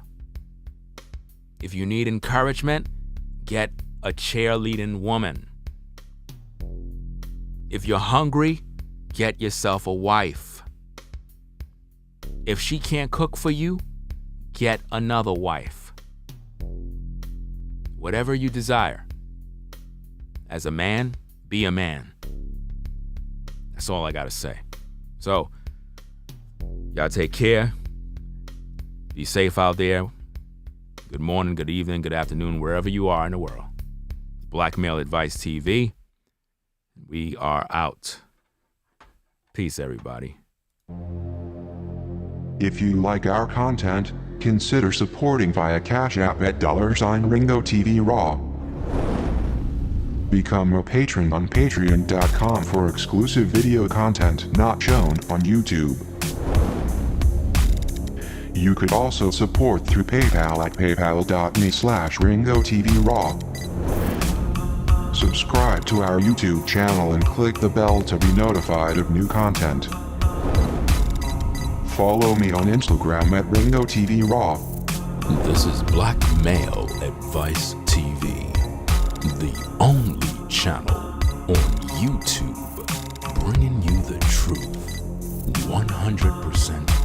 If you need encouragement, get a cheerleading woman. If you're hungry, get yourself a wife. If she can't cook for you, get another wife. Whatever you desire. As a man, be a man. That's all I gotta say. So, y'all take care. Be safe out there. Good morning, good evening, good afternoon, wherever you are in the world. Black Male Advice TV. We are out. Peace, everybody. If you like our content, consider supporting via Cash App at $Ringo TV Raw. Become a patron on patreon.com for exclusive video content not shown on YouTube. You could also support through PayPal at paypal.me/Ringo TV Raw. Subscribe to our YouTube channel and click the bell to be notified of new content. Follow me on Instagram at Ringo TV Raw. This is Black Male Advice TV, the only channel on YouTube bringing you the truth 100%